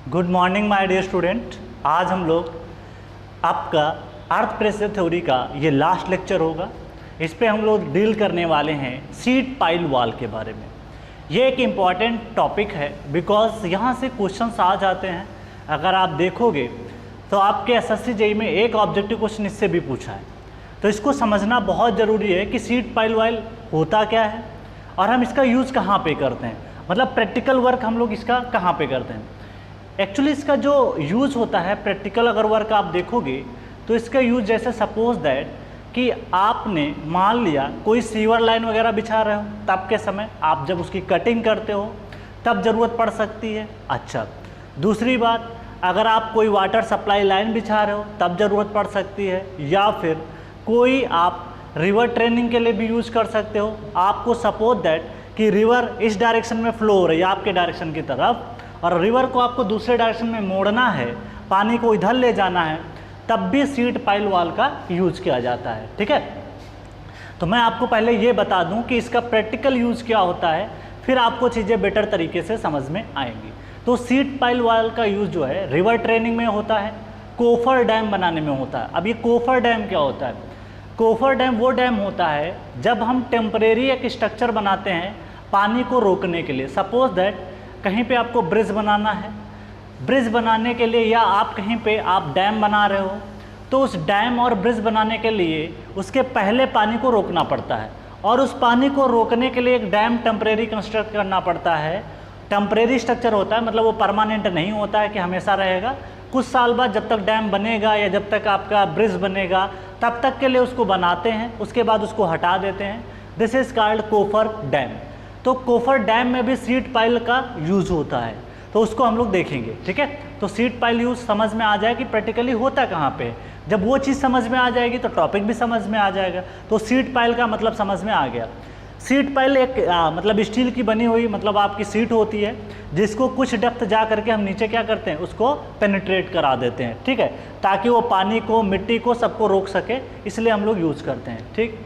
Good morning my dear student. आज हम लोग आपका अर्थ प्रेशर थ्योरी का ये लास्ट लेक्चर होगा। इस पे हम लोग डील करने वाले हैं सीट पाइल वॉल के बारे में। ये एक इम्पॉर्टेंट टॉपिक है बिकॉज यहाँ से क्वेश्चंस आ जाते हैं। अगर आप देखोगे तो आपके एसएससी जेईई में एक ऑब्जेक्टिव क्वेश्चन इससे भी पूछा है, तो इसको समझना बहुत ज़रूरी है कि सीट पाइल वॉल होता क्या है और हम इसका यूज़ कहाँ पे करते हैं, मतलब प्रैक्टिकल वर्क हम लोग इसका कहाँ पे करते हैं। एक्चुअली इसका जो यूज़ होता है प्रैक्टिकल अगर वर्क आप देखोगे तो इसका यूज़ जैसे सपोज दैट कि आपने मान लिया कोई सीवर लाइन वगैरह बिछा रहे हो, तब के समय आप जब उसकी कटिंग करते हो तब ज़रूरत पड़ सकती है। अच्छा, दूसरी बात, अगर आप कोई वाटर सप्लाई लाइन बिछा रहे हो तब ज़रूरत पड़ सकती है, या फिर कोई आप रिवर ट्रेनिंग के लिए भी यूज़ कर सकते हो। आपको सपोज दैट कि रिवर इस डायरेक्शन में फ्लो हो रही है आपके डायरेक्शन की तरफ और रिवर को आपको दूसरे डायरेक्शन में मोड़ना है, पानी को इधर ले जाना है, तब भी सीट पाइल वॉल का यूज़ किया जाता है। ठीक है, तो मैं आपको पहले ये बता दूं कि इसका प्रैक्टिकल यूज़ क्या होता है, फिर आपको चीज़ें बेटर तरीके से समझ में आएंगी। तो सीट पाइल वॉल का यूज़ जो है रिवर ट्रेनिंग में होता है, कोफर डैम बनाने में होता है। अब ये कोफर डैम क्या होता है? कोफर डैम वो डैम होता है जब हम टेम्परेरी एक स्ट्रक्चर बनाते हैं पानी को रोकने के लिए। सपोज दैट कहीं पे आपको ब्रिज बनाना है, ब्रिज बनाने के लिए या आप कहीं पे आप डैम बना रहे हो, तो उस डैम और ब्रिज बनाने के लिए उसके पहले पानी को रोकना पड़ता है और उस पानी को रोकने के लिए एक डैम टेम्परेरी कंस्ट्रक्ट करना पड़ता है। टेम्परेरी स्ट्रक्चर होता है, मतलब वो परमानेंट नहीं होता है कि हमेशा रहेगा। कुछ साल बाद जब तक डैम बनेगा या जब तक आपका ब्रिज बनेगा तब तक के लिए उसको बनाते हैं, उसके बाद उसको हटा देते हैं। This is called coffer dam. तो कोफर डैम में भी सीट पाइल का यूज़ होता है, तो उसको हम लोग देखेंगे। ठीक है, तो सीट पाइल यूज़ समझ में आ जाए कि प्रैक्टिकली होता कहाँ पे है। जब वो चीज़ समझ में आ जाएगी तो टॉपिक भी समझ में आ जाएगा। तो सीट पाइल का मतलब समझ में आ गया। सीट पाइल एक मतलब स्टील की बनी हुई मतलब आपकी सीट होती है जिसको कुछ डेप्थ जा करके हम नीचे क्या करते हैं, उसको पेनिट्रेट करा देते हैं। ठीक है, ताकि वो पानी को, मिट्टी को, सबको रोक सके, इसलिए हम लोग यूज़ करते हैं। ठीक,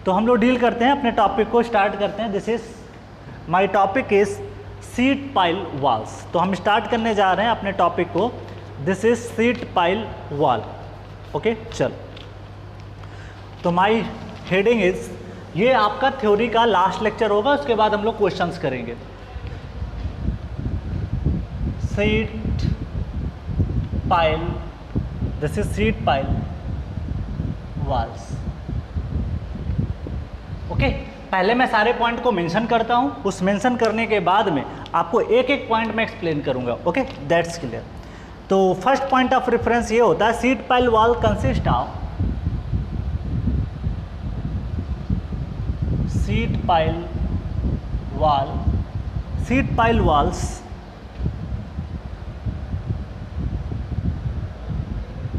तो हम लोग डील करते हैं, अपने टॉपिक को स्टार्ट करते हैं। This is my topic is sheet pile walls. तो हम स्टार्ट करने जा रहे हैं अपने टॉपिक को। This is sheet pile wall. Okay, चल, तो माई हेडिंग इज, ये आपका थ्योरी का लास्ट लेक्चर होगा, उसके बाद हम लोग क्वेश्चंस करेंगे। Seat pile, this is sheet pile walls. Okay, पहले मैं सारे पॉइंट को मेंशन करता हूं, उस मेंशन करने के बाद में आपको एक एक पॉइंट में एक्सप्लेन करूंगा। Okay, that's clear. तो फर्स्ट पॉइंट ऑफ रेफरेंस ये होता है, seat pile wall consist of, sheet pile wall, seat pile walls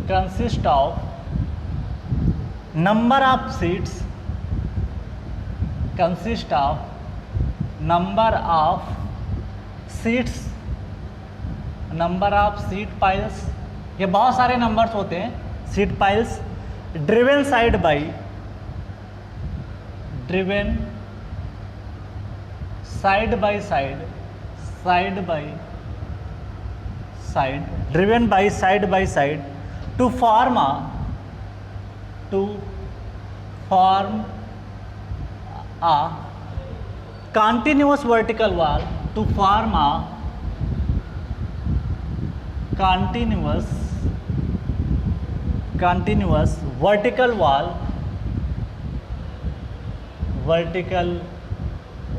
consist of number of seats, consist of number of seats, number of seat piles। ये बहुत सारे numbers होते हैं। Seat piles driven side by, driven side by side, side by side, driven by side to form a continuous vertical wall, to form a continuous vertical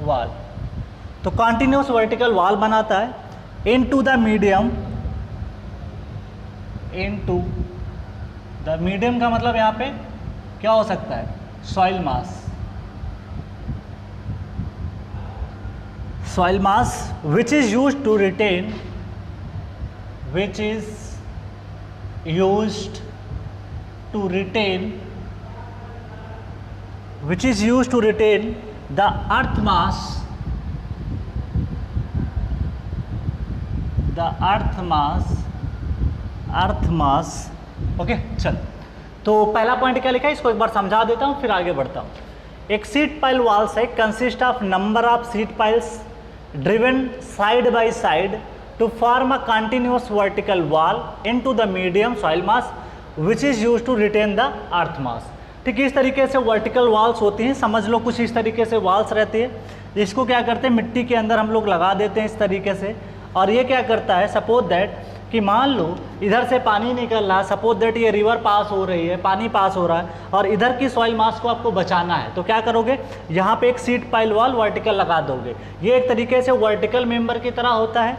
wall, तो continuous vertical wall बनाता है into the medium, into the medium का मतलब यहाँ पे क्या हो सकता है, soil mass, soil mass which is used to retain, which is used to retain, which is used to retain the earth mass, the earth mass. Okay, चल, तो पहला पॉइंट क्या लिखा है इसको एक बार समझा देता हूँ, फिर आगे बढ़ता हूँ। एक सीट पाइल वॉल्स है consist of number of sheet piles driven side by side to form a continuous vertical wall into the medium soil mass which is used to retain the earth mass. ठीक है, इस तरीके से vertical walls होती हैं, समझ लो कुछ इस तरीके से वॉल्स रहती है, जिसको क्या करते हैं मिट्टी के अंदर हम लोग लगा देते हैं इस तरीके से। और ये क्या करता है, सपोज दैट कि मान लो इधर से पानी निकल रहा है, सपोज दैट ये रिवर पास हो रही है, पानी पास हो रहा है और इधर की सॉइल मास को आपको बचाना है, तो क्या करोगे, यहाँ पे एक सीट पाइल वॉल वर्टिकल लगा दोगे। ये एक तरीके से वर्टिकल मेंबर की तरह होता है।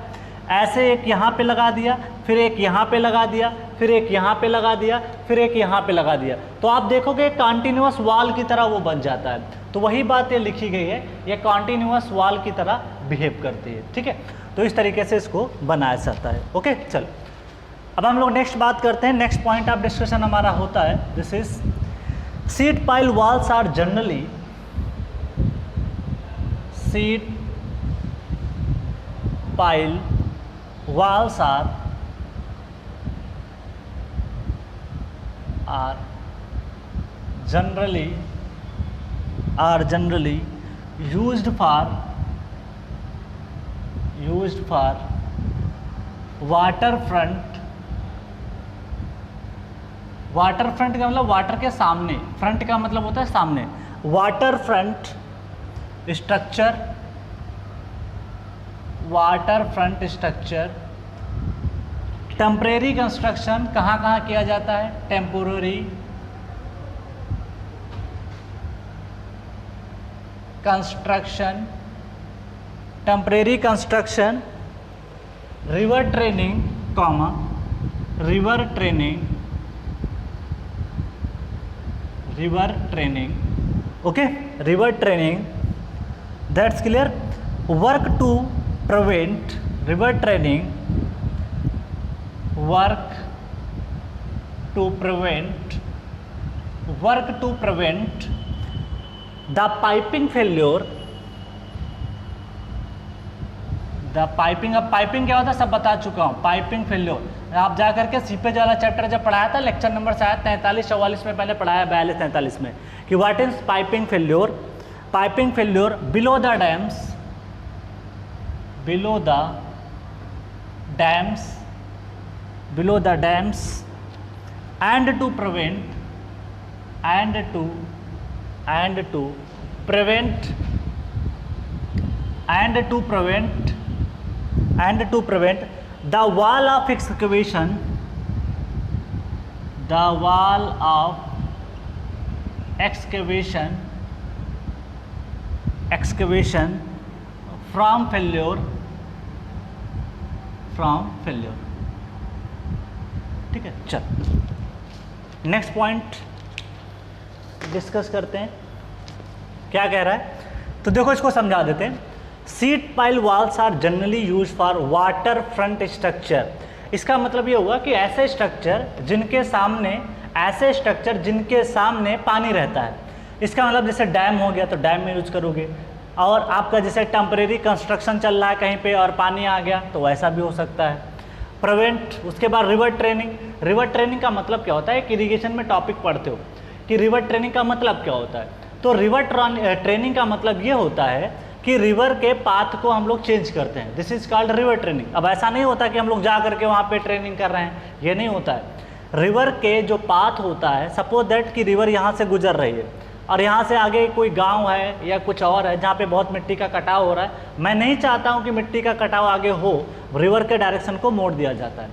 ऐसे एक यहाँ पे लगा दिया, फिर एक यहाँ पे लगा दिया, फिर एक यहाँ पे लगा दिया, फिर एक यहाँ पे लगा दिया, तो आप देखोगे कंटिन्यूअस वॉल की तरह वो बन जाता है। तो वही बात ये लिखी गई है, ये कंटिन्यूअस वॉल की तरह बिहेव करती है। ठीक है, तो इस तरीके से इसको बनाया जाता है। ओके, चलो अब हम लोग नेक्स्ट बात करते हैं। नेक्स्ट पॉइंट ऑफ डिस्कशन हमारा होता है, this is sheet pile walls are generally sheet pile walls are generally used for waterfront। Waterfront का मतलब वाटर के सामने, फ्रंट का मतलब होता है सामने, waterfront structure, waterfront structure. Temporary construction कहाँ कहाँ किया जाता है, temporary construction, temporary construction, river training comma river training, okay, river training, that's clear. Work to prevent, river training work to prevent the piping failure, the piping. अब piping क्या होता है सब बता चुका हूँ, पाइपिंग फेल्योर आप जा करके सीपेज वाला चैप्टर जब पढ़ाया था, लेक्चर नंबर शायद 43-44 में पहले पढ़ाया, 42-43 में, कि what is piping failure. Piping failure below the dams, below the dams and to prevent the wall of excavation, from failure। ठीक है, चल नेक्स्ट पॉइंट डिस्कस करते हैं, क्या कह रहा है। तो देखो इसको समझा देते हैं। Sheet pile walls are generally use for water front structure. इसका मतलब ये हुआ कि ऐसे स्ट्रक्चर जिनके सामने पानी रहता है। इसका मतलब जैसे डैम हो गया तो डैम में यूज करोगे, और आपका जैसे टेम्परेरी कंस्ट्रक्शन चल रहा है कहीं पे और पानी आ गया तो ऐसा भी हो सकता है। प्रिवेंट, उसके बाद रिवर ट्रेनिंग। रिवर ट्रेनिंग का मतलब क्या होता है कि इरिगेशन में टॉपिक पढ़ते हो कि रिवर ट्रेनिंग का मतलब क्या होता है। तो रिवर ट्रेनिंग का मतलब ये होता है कि रिवर के पाथ को हम लोग चेंज करते हैं, this is called river training. अब ऐसा नहीं होता कि हम लोग जा करके वहाँ पे ट्रेनिंग कर रहे हैं, ये नहीं होता है। रिवर के जो पाथ होता है, सपोज दैट कि रिवर यहाँ से गुजर रही है और यहाँ से आगे कोई गांव है या कुछ और है जहाँ पे बहुत मिट्टी का कटाव हो रहा है, मैं नहीं चाहता हूँ कि मिट्टी का कटाव आगे हो, रिवर के डायरेक्शन को मोड़ दिया जाता है,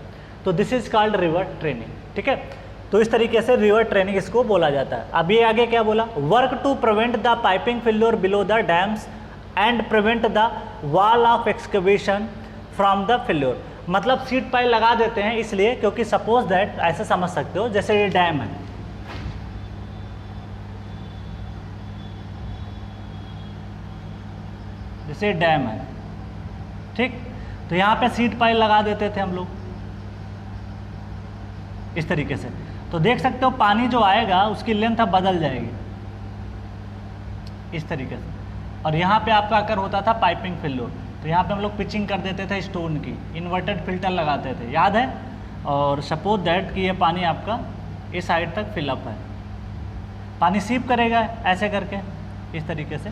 तो this is called river training. ठीक है, तो इस तरीके से रिवर ट्रेनिंग इसको बोला जाता है। अब ये आगे क्या बोला, work to prevent the piping failure below the dams and prevent the wall of excavation from the failure. मतलब सीट पाइल लगा देते हैं इसलिए क्योंकि सपोज दैट, ऐसे समझ सकते हो जैसे ये डैम है, जैसे डैम है, ठीक, तो यहाँ पे सीट पाइल लगा देते थे हम लोग इस तरीके से। तो देख सकते हो पानी जो आएगा उसकी लेंथ अब बदल जाएगी इस तरीके से, और यहाँ पे आपका आकर होता था पाइपिंग फेल्योर, तो यहाँ पे हम लोग पिचिंग कर देते थे स्टोन की, इन्वर्टेड फिल्टर लगाते थे, याद है। और सपोज दैट कि ये पानी आपका इस साइड तक फिलअप है, पानी सीप करेगा ऐसे करके इस तरीके से।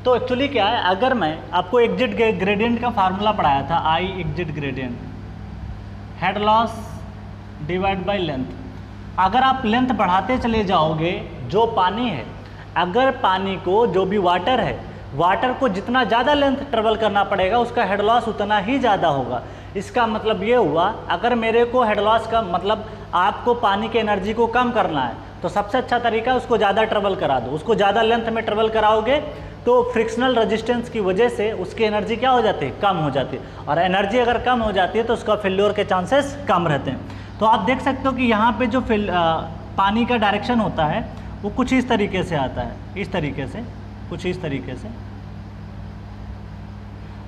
तो एक्चुअली क्या है, अगर मैं आपको एग्जिट ग्रेडियंट का फार्मूला पढ़ाया था, i exit gradient, head loss divide by length, अगर आप लेंथ बढ़ाते चले जाओगे, जो पानी है, अगर पानी को, जो भी वाटर है, वाटर को जितना ज़्यादा लेंथ ट्रेवल करना पड़ेगा उसका हेड लॉस उतना ही ज़्यादा होगा। इसका मतलब ये हुआ, अगर मेरे को हेड लॉस का मतलब आपको पानी की एनर्जी को कम करना है तो सबसे अच्छा तरीका उसको ज़्यादा ट्रेवल करा दो। उसको ज़्यादा लेंथ में ट्रेवल कराओगे तो फ्रिक्शनल रेजिस्टेंस की वजह से उसकी एनर्जी क्या हो जाती है, कम हो जाती है, और एनर्जी अगर कम हो जाती है तो उसका फेल्योर के चांसेस कम रहते हैं। तो आप देख सकते हो कि यहाँ पे जो पानी का डायरेक्शन होता है वो कुछ इस तरीके से आता है, इस तरीके से, कुछ इस तरीके से।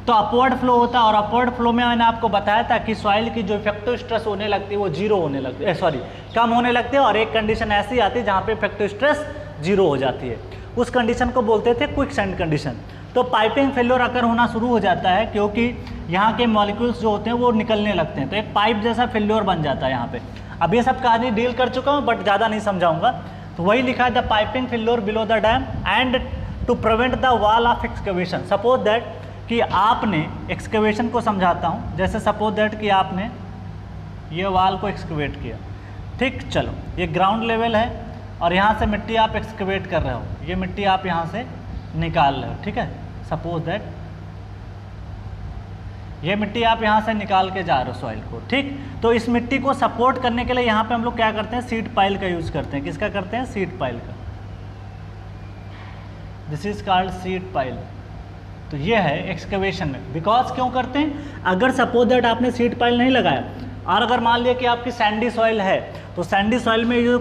तो अपवर्ड फ्लो होता है, और अपवर्ड फ्लो में मैंने आपको बताया था कि सॉइल की जो इफेक्टिव स्ट्रेस होने लगती है वो जीरो होने लगती है, सॉरी कम होने लगती है, और एक कंडीशन ऐसी आती है जहाँ पे इफेक्टिव स्ट्रेस जीरो हो जाती है। उस कंडीशन को बोलते थे क्विकसैंड कंडीशन। तो पाइपिंग फेल्योर अकर होना शुरू हो जाता है क्योंकि यहाँ के मॉलिक्यूल्स जो होते हैं वो निकलने लगते हैं, तो एक पाइप जैसा फेल्योर बन जाता है यहाँ पे। अब ये सब कहानी डील कर चुका हूँ बट ज़्यादा नहीं समझाऊंगा। तो वही लिखा है, the piping failure below the dam and to prevent the wall of excavation. Suppose that कि आपने एक्सकवेशन को समझाता हूँ, जैसे सपोज दैट कि आपने ये वॉल को एक्सकवेट किया, ठीक, चलो ये ग्राउंड लेवल है और यहाँ से मिट्टी आप एक्सकवेट कर रहे हो, ये मिट्टी आप यहाँ से निकाल रहे हो, ठीक है, सपोज दैट ये मिट्टी आप यहाँ से निकाल के जा रहे हो सॉइल को, ठीक। तो इस मिट्टी को सपोर्ट करने के लिए यहाँ पे हम लोग क्या करते हैं, सीड पाइल का यूज़ करते हैं। किसका करते हैं, सीड पाइल का। This is called seed pile. तो ये है एक्सकवेशन में। बिकॉज क्यों करते हैं, अगर सपोज दैट आपने सीड पाइल नहीं लगाया और अगर मान लिया कि आपकी सैंडी सॉइल है तो सैंडी सॉइल में जो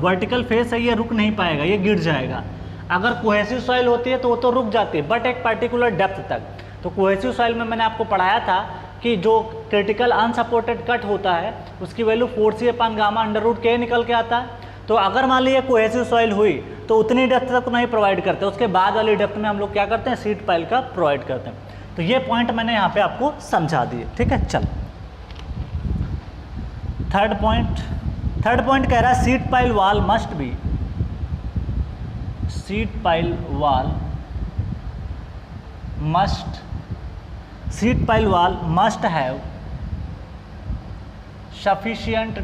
वर्टिकल फेस है ये रुक नहीं पाएगा, ये गिर जाएगा। अगर कोहेसिव सॉइल होती है तो वो तो रुक जाती है बट एक पर्टिकुलर डेप्थ तक। तो कोहेसिव सॉइल में मैंने आपको पढ़ाया था कि जो क्रिटिकल अनसपोर्टेड कट होता है उसकी वैल्यू 4c/γ√k निकल के आता है। तो अगर मान लीजिए कोहेसिव सॉइल हुई तो उतनी डेप्थ तक नहीं प्रोवाइड करते, उसके बाद वाली डेप्थ में हम लोग क्या करते हैं, सीड पाइल का प्रोवाइड करते हैं। तो ये पॉइंट मैंने यहाँ पे आपको समझा दिए, ठीक है। चल थर्ड पॉइंट कह रहा है sheet pile wall must be, seed pile wall must have sufficient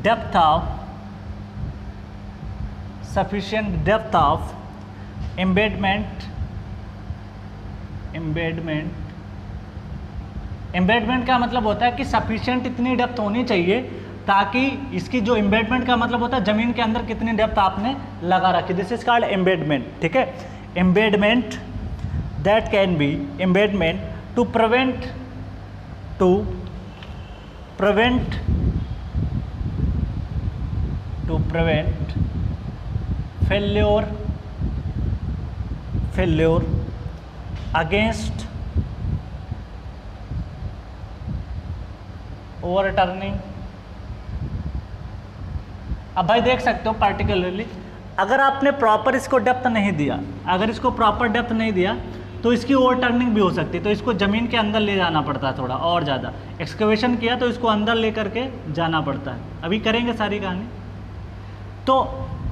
depth of embedment का मतलब होता है कि सफिशिएंट इतनी डेप्थ होनी चाहिए ताकि इसकी जो एम्बेडमेंट का मतलब होता है जमीन के अंदर कितनी डेप्थ आपने लगा रखी। दिस इज कॉल्ड एम्बेडमेंट, ठीक है। Embedment that can be embedment to prevent failure against overturning. अब भाई देख सकते हो पार्टिकुलरली अगर आपने प्रॉपर इसको डेप्थ नहीं दिया, अगर इसको प्रॉपर डेप्थ नहीं दिया तो इसकी ओवरटर्निंग भी हो सकती है। तो इसको ज़मीन के अंदर ले जाना पड़ता है थोड़ा और ज़्यादा। एक्सकवेशन किया तो इसको अंदर ले करके जाना पड़ता है। अभी करेंगे सारी कहानी। तो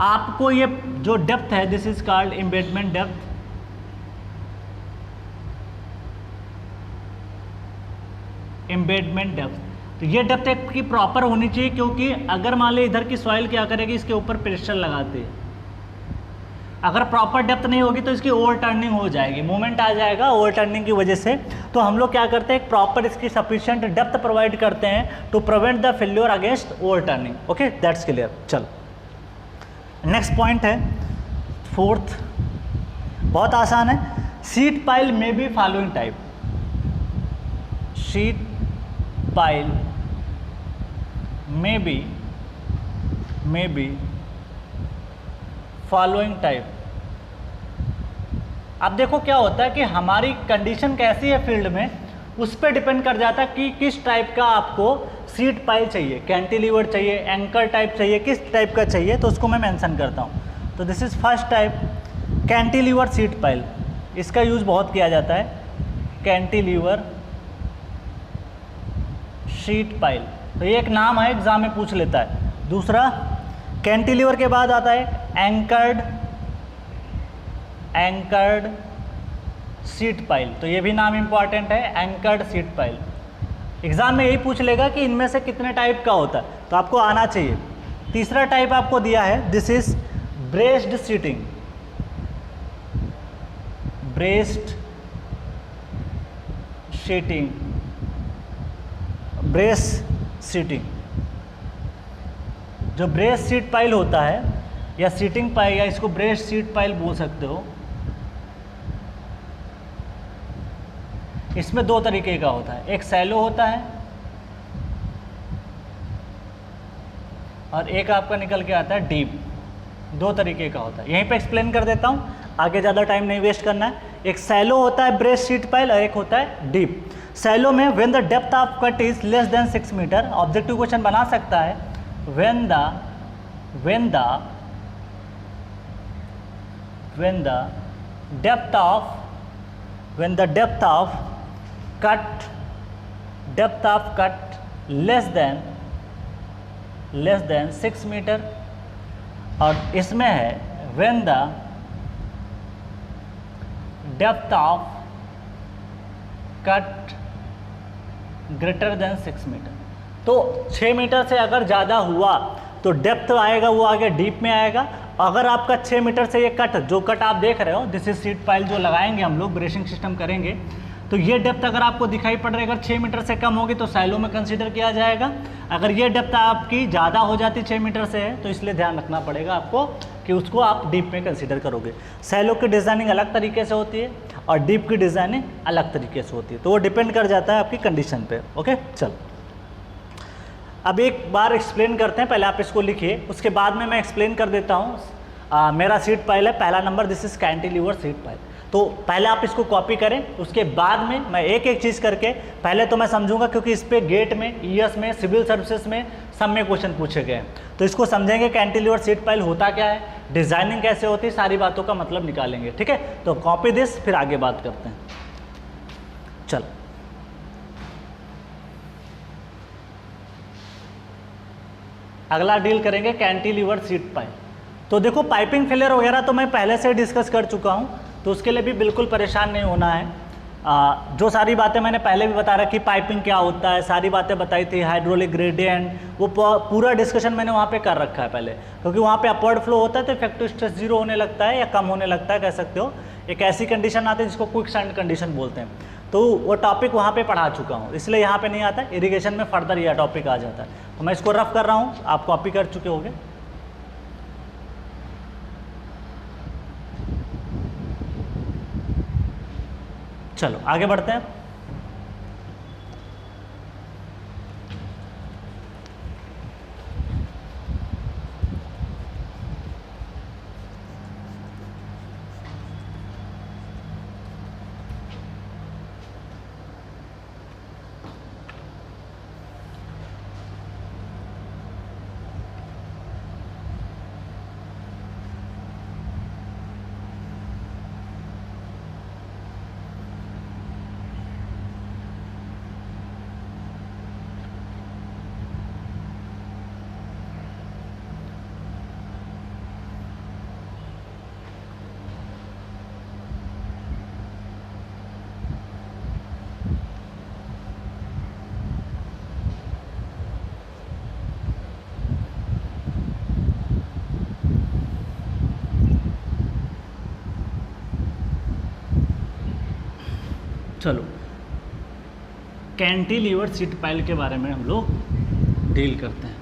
आपको ये जो डेप्थ है this is called embedment depth. Embedment depth, तो ये डेप्थ एक की प्रॉपर होनी चाहिए क्योंकि अगर मान ली इधर की सॉइल क्या करेगी, इसके ऊपर प्रेशर लगाते हैं। अगर प्रॉपर डेप्थ नहीं होगी तो इसकी ओवर टर्निंग हो जाएगी, मूवमेंट आ जाएगा ओवर टर्निंग की वजह से। तो हम लोग क्या करते हैं, प्रॉपर इसकी सफिशिएंट डेप्थ प्रोवाइड करते हैं to prevent the failure against over turning. Okay, that's clear. चलो नेक्स्ट पॉइंट है फोर्थ, बहुत आसान है। Sheet pile may be following type, sheet pile may be following type. अब देखो क्या होता है कि हमारी कंडीशन कैसी है फील्ड में, उस पर डिपेंड कर जाता है कि किस टाइप का आपको सीड पाइल चाहिए, कैंटिलीवर चाहिए, एंकर टाइप चाहिए, किस टाइप का चाहिए, तो उसको मैं मेंशन करता हूँ। तो this is first type, cantilever seed pile. इसका यूज़ बहुत किया जाता है, कैंटिलीवर सीड पाइल। तो ये एक नाम है, एग्जाम में पूछ लेता है। दूसरा कैंटिलीवर के बाद आता है एंकर्ड सीट पाइल। तो ये भी नाम इंपॉर्टेंट है, एंकर्ड सीट पाइल। एग्जाम में यही पूछ लेगा कि इनमें से कितने टाइप का होता है, तो आपको आना चाहिए। तीसरा टाइप आपको दिया है, this is braced sheeting. Braced sheeting, brace sheeting. जो ब्रेस सीट पाइल होता है या सीटिंग पाइल या इसको ब्रेस सीट पाइल बोल सकते हो, इसमें दो तरीके का होता है, एक सैलो होता है और एक आपका निकल के आता है डीप। दो तरीके का होता है, यहीं पे एक्सप्लेन कर देता हूँ, आगे ज़्यादा टाइम नहीं वेस्ट करना है। एक सैलो होता है ब्रेस सीट पाइल और एक होता है डीप। सैलो में when the depth of cut is less than 6 metre, objective question बना सकता है when the depth of cut less than 6 metre, और इसमें है when the depth of cut greater than 6 metre. तो 6 मीटर से अगर ज़्यादा हुआ तो डेप्थ आएगा वो आगे डीप में आएगा। अगर आपका 6 मीटर से ये कट, जो कट आप देख रहे हो, दिस इज सीट पाइल जो लगाएंगे हम लोग, ब्रेसिंग सिस्टम करेंगे, तो ये डेप्थ अगर आपको दिखाई पड़ रही है, अगर 6 मीटर से कम होगी तो सैलो में कंसीडर किया जाएगा। अगर ये डेप्थ आपकी ज़्यादा हो जाती 6 मीटर से है, तो इसलिए ध्यान रखना पड़ेगा आपको कि उसको आप डीप में कंसीडर करोगे। सैलो की डिज़ाइनिंग अलग तरीके से होती है और डीप की डिज़ाइनिंग अलग तरीके से होती है, तो वो डिपेंड कर जाता है आपकी कंडीशन पे। ओके, चल अब एक बार एक्सप्लेन करते हैं, पहले आप इसको लिखिए, उसके बाद में मैं एक्सप्लेन कर देता हूँ। मेरा सीट पाइल है पहला number, this is cantilever seat pile. तो पहले आप इसको कॉपी करें, उसके बाद में मैं एक एक चीज़ करके, पहले तो मैं समझूंगा क्योंकि इस पे गेट में, ईएस में, सिविल सर्विसेज में सब में क्वेश्चन पूछे गए हैं, तो इसको समझेंगे कैंटिलीवर सीट पाइल होता क्या है, डिज़ाइनिंग कैसे होती है, सारी बातों का मतलब निकालेंगे। ठीक है, तो कॉपी दिस, फिर आगे बात करते हैं। चल अगला डील करेंगे कैंटिलीवर सीट पाइल। तो देखो पाइपिंग फेलियर वगैरह तो मैं पहले से डिस्कस कर चुका हूँ, तो उसके लिए भी बिल्कुल परेशान नहीं होना है। जो सारी बातें मैंने पहले भी बता रखी, पाइपिंग क्या होता है, सारी बातें बताई थी, हाइड्रोलिक ग्रेडियंट, वो पूरा डिस्कशन मैंने वहाँ पे कर रखा है पहले, क्योंकि वहाँ पे अपवर्ड फ्लो होता है तो इफेक्टिव स्ट्रेस 0 होने लगता है या कम होने लगता है, कह सकते हो। एक ऐसी कंडीशन आती है जिसको क्विक सैंड कंडीशन बोलते हैं, तो वो टॉपिक वहाँ पे पढ़ा चुका हूँ, इसलिए यहाँ पे नहीं आता। इरिगेशन में फर्दर यह टॉपिक आ जाता है, तो मैं इसको रफ कर रहा हूँ, आप कॉपी कर चुके होंगे। चलो आगे बढ़ते हैं। चलो कैंटिलीवर सीट पाइल के बारे में हम लोग डील करते हैं।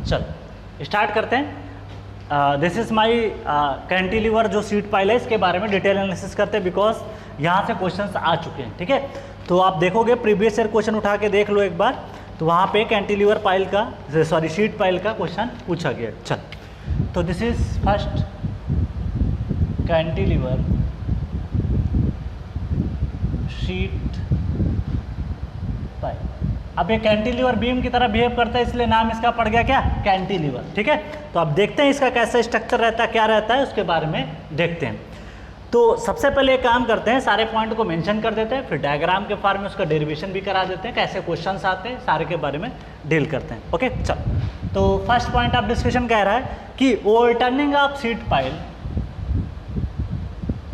चलो स्टार्ट करते हैं। दिस इज़ माई कैंटिलीवर जो सीट पाइल है, इसके बारे में डिटेल एनालिसिस करते हैं, बिकॉज यहाँ से क्वेश्चंस आ चुके हैं। ठीक है, तो आप देखोगे प्रीवियस ईयर क्वेश्चन उठा के देख लो एक बार, तो वहाँ पे कैंटिलीवर पाइल का, सॉरी सीट पाइल का क्वेश्चन पूछा गया। चल तो this is first cantilever sheet pile. अब ये कैंटिलीवर बीम की तरह बिहेव करता है, इसलिए नाम इसका पड़ गया क्या, कैंटिलीवर। ठीक है, तो अब देखते हैं इसका कैसा स्ट्रक्चर रहता है, क्या रहता है, उसके बारे में देखते हैं। तो सबसे पहले एक काम करते हैं, सारे पॉइंट को मेंशन कर देते हैं, फिर डायग्राम के फॉर्म में उसका डेरिवेशन भी करा देते हैं, कैसे क्वेश्चंस आते हैं, सारे के बारे में डील करते हैं। ओके, चल। तो फर्स्ट पॉइंट ऑफ डिस्कशन कह रहा है कि overturning of sheet pile,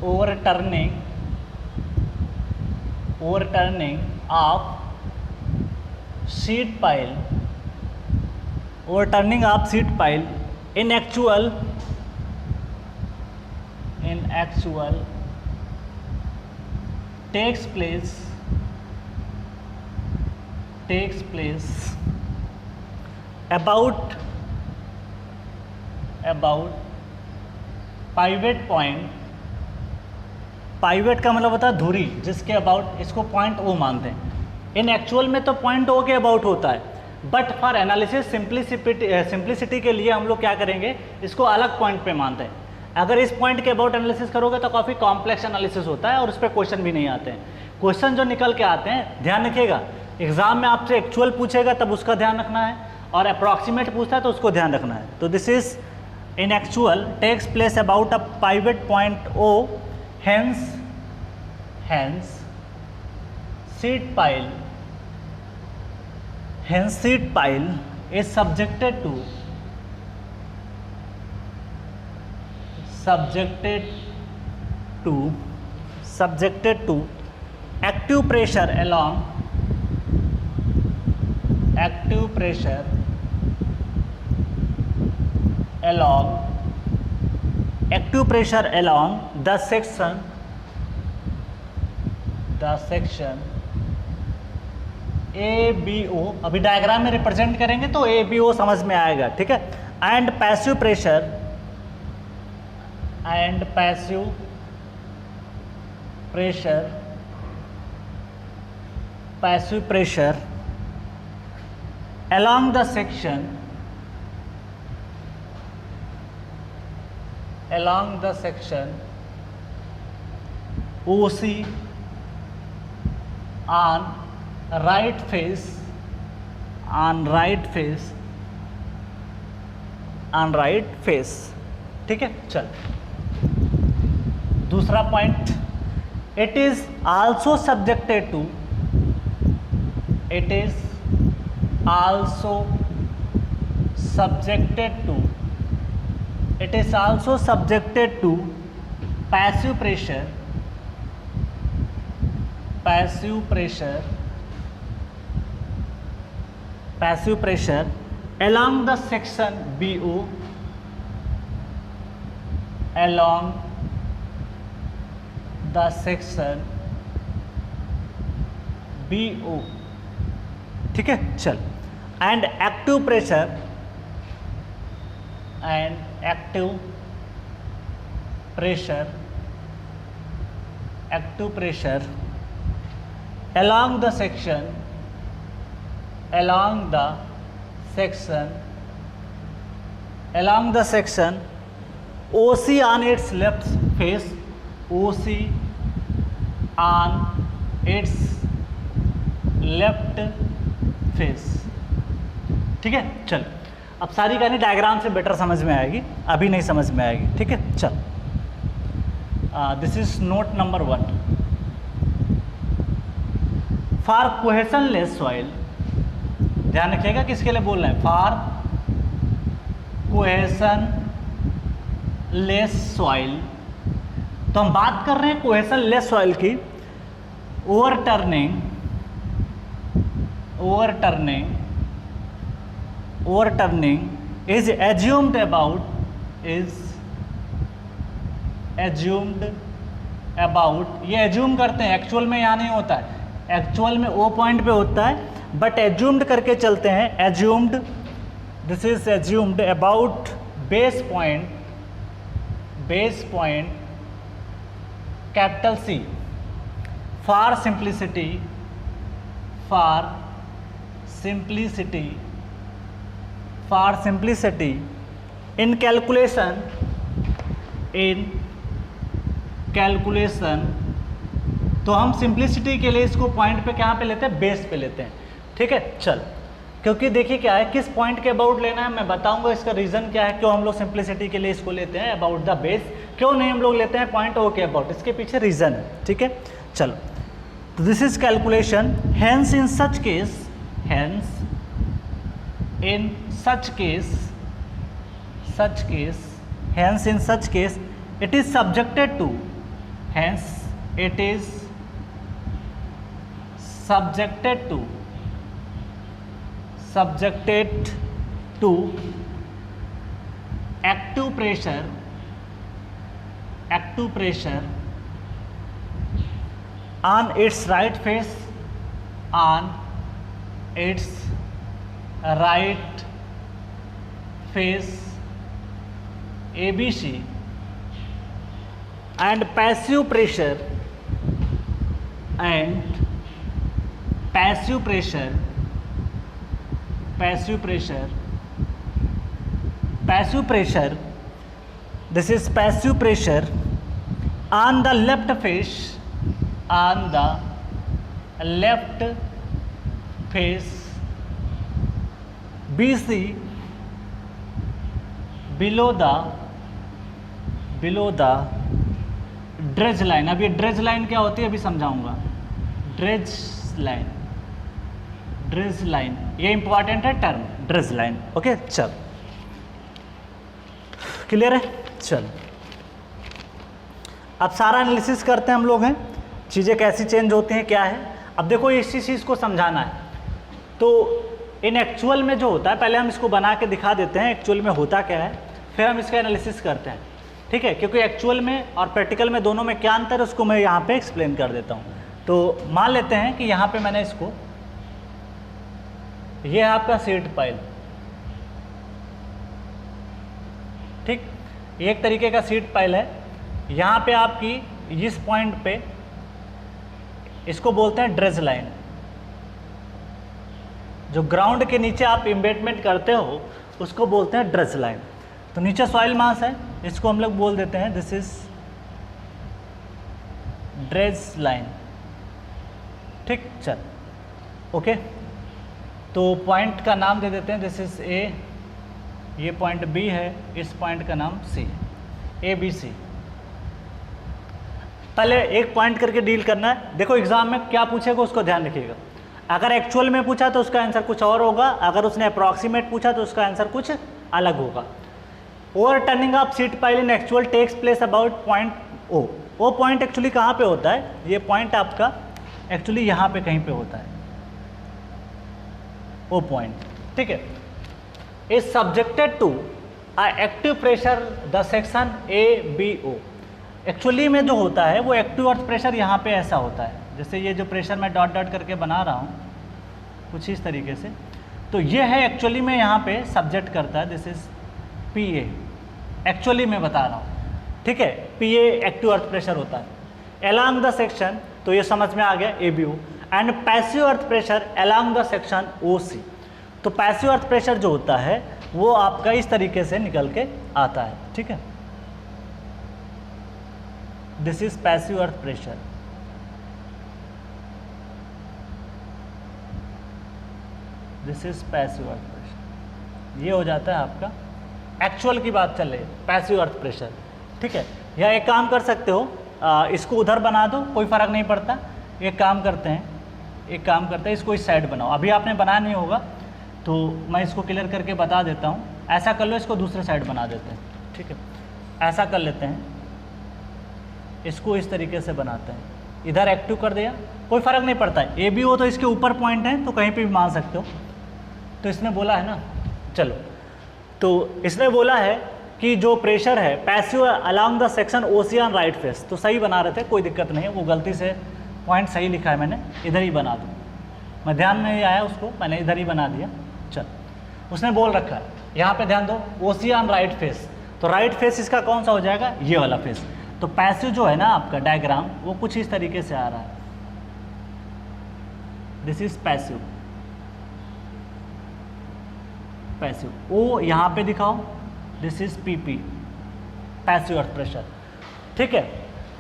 overturning of sheet pile, overturning of sheet pile in actual takes place about pivot point। Pivot का मतलब होता है धुरी, जिसके अबाउट इसको पॉइंट ओ मानते हैं। इन एक्चुअल में तो पॉइंट ओ के अबाउट होता है, बट फॉर एनालिसिस सिंप्लिसिटी के लिए हम लोग क्या करेंगे, इसको अलग पॉइंट पे मानते हैं। अगर इस पॉइंट के अबाउट एनालिसिस करोगे तो काफ़ी कॉम्प्लेक्स एनालिसिस होता है और उस पर क्वेश्चन भी नहीं आते हैं। क्वेश्चन जो निकल के आते हैं, ध्यान रखिएगा, एग्जाम में आपसे एक्चुअल पूछेगा तब उसका ध्यान रखना है, और अप्रॉक्सीमेट पूछता है तो उसको ध्यान रखना है। तो this is in actual takes place about a pivot point O, hence sheet pile is subjected to active pressure along the section ABO। अभी डायग्राम में रिप्रेजेंट करेंगे तो ABO समझ में आएगा। ठीक है, and passive pressure along the section OC on right face ठीक है, चल। दूसरा point, it is also subjected to passive pressure along the section BO, ठीक है, चल। And active pressure along the section OC on its left face, ठीक है, चल। अब सारी कहानी डायग्राम से बेटर समझ में आएगी, अभी नहीं समझ में आएगी। ठीक है, चल। This is note number 1 for cohesionless soil. ध्यान रखिएगा किसके लिए बोल रहे हैं, फॉर कोहेशनलेस सॉइल। तो हम बात कर रहे हैं कोहेशनलेस सॉइल की। overturning is assumed about ये एज्यूम करते हैं, एक्चुअल में यहाँ नहीं होता है, एक्चुअल में ओ पॉइंट पे होता है, बट एज्यूम्ड करके चलते हैं। Assumed, this is assumed about base point capital C for simplicity in calculation तो हम सिंप्लिसिटी के लिए इसको पॉइंट पे कहाँ पे लेते हैं, बेस पे लेते हैं, ठीक है। चल, क्योंकि देखिए क्या है, किस पॉइंट के अबाउट लेना है मैं बताऊंगा, इसका रीज़न क्या है, क्यों हम लोग सिंप्लिसिटी के लिए इसको लेते हैं अबाउट द बेस, क्यों नहीं हम लोग लेते हैं पॉइंट ओ के अबाउट, इसके पीछे रीज़न है, ठीक है। चलो, तो this is calculation, hence in such case it is subjected to active pressure on its right face ABC, and passive pressure this is passive pressure on the left face BC below the dredge line. अब ये dredge line क्या होती है अभी समझाऊंगा। Dredge line ये important है term, dredge line. Okay, चल क्लियर है। चल अब सारा एनालिसिस करते हैं हम लोग हैं, चीज़ें कैसी चेंज होती हैं क्या है। अब देखो इसी चीज़ को समझाना है, तो इन एक्चुअल में जो होता है, पहले हम इसको बना के दिखा देते हैं एक्चुअल में होता क्या है, फिर हम इसका एनालिसिस करते हैं, ठीक है। क्योंकि एक्चुअल में और प्रैक्टिकल में दोनों में क्या अंतर है उसको मैं यहाँ पे एक्सप्लेन कर देता हूँ। तो मान लेते हैं कि यहाँ पे मैंने इसको, ये है आपका सीट पाइल, ठीक, ये एक तरीके का सीट पाइल है। यहाँ पे आपकी इस पॉइंट पे इसको बोलते हैं ड्रेज लाइन। जो ग्राउंड के नीचे आप एम्बेडमेंट करते हो उसको बोलते हैं ड्रेज लाइन। तो नीचे सॉइल मास है, इसको हम लोग बोल देते हैं दिस इज ड्रेज लाइन, ठीक। चल ओके, तो पॉइंट का नाम दे देते हैं दिस इज ए, ये पॉइंट बी है, इस पॉइंट का नाम सी, ए बी सी। पहले एक पॉइंट करके डील करना है। देखो एग्जाम में क्या पूछेगा उसको ध्यान रखिएगा। अगर एक्चुअल में पूछा तो उसका आंसर कुछ और होगा, अगर उसने अप्रॉक्सीमेट पूछा तो उसका आंसर कुछ अलग होगा। Overturning of sheet pile in actual takes place about point O. वो पॉइंट एक्चुअली कहाँ पे होता है, ये पॉइंट आपका एक्चुअली यहाँ पे कहीं पे होता है, वो पॉइंट, ठीक है। Is subjected to a active pressure the section A B O. Actually में जो होता है वो एक्टिव अर्थ प्रेशर यहाँ पे ऐसा होता है, जैसे ये जो प्रेशर मैं डॉट डॉट करके बना रहा हूँ कुछ इस तरीके से, तो ये है एक्चुअली में यहाँ पे सब्जेक्ट करता है, this is P A, actually मैं बता रहा हूँ, ठीक है। P A active earth pressure होता है अलोंग द सेक्शन, तो ये समझ में आ गया A B O, and passive earth pressure along the section O C. तो पैसिव अर्थ प्रेशर जो होता है वो आपका इस तरीके से निकल के आता है, ठीक है। This is passive earth pressure, this is passive earth pressure. ये हो जाता है आपका, एक्चुअल की बात चल रही है, पैसिव अर्थ प्रेशर, ठीक है। या एक काम कर सकते हो, इसको उधर बना दो, कोई फ़र्क नहीं पड़ता। एक काम करते हैं, इसको इस साइड बनाओ। अभी आपने बनाया नहीं होगा तो मैं इसको क्लियर करके बता देता हूँ। ऐसा कर लो, इसको दूसरे साइड बना देते हैं, ठीक है। ऐसा कर लेते हैं, इसको इस तरीके से बनाते हैं, इधर एक्टिव कर दिया, कोई फ़र्क नहीं पड़ता है। ए बी ओ तो इसके ऊपर पॉइंट है तो कहीं पे भी मान सकते हो। तो इसने बोला है ना, चलो, तो इसने बोला है कि जो प्रेशर है passive along the section ocean right face, तो सही बना रहे थे, कोई दिक्कत नहीं है। वो गलती से पॉइंट सही लिखा है मैंने, इधर ही बना दूँ, मैं ध्यान नहीं आया उसको, मैंने इधर ही बना दिया। चल, उसने बोल रखा है यहाँ पे ध्यान दो, ओशियन राइट फेस, तो राइट फेस इसका कौन सा हो जाएगा, ये वाला फेस। तो पैसिव जो है ना आपका डायग्राम वो कुछ इस तरीके से आ रहा है, दिस इज पैसिव, पैसिव। ओ यहाँ पे दिखाओ, this is PP, passive earth pressure. ठीक है,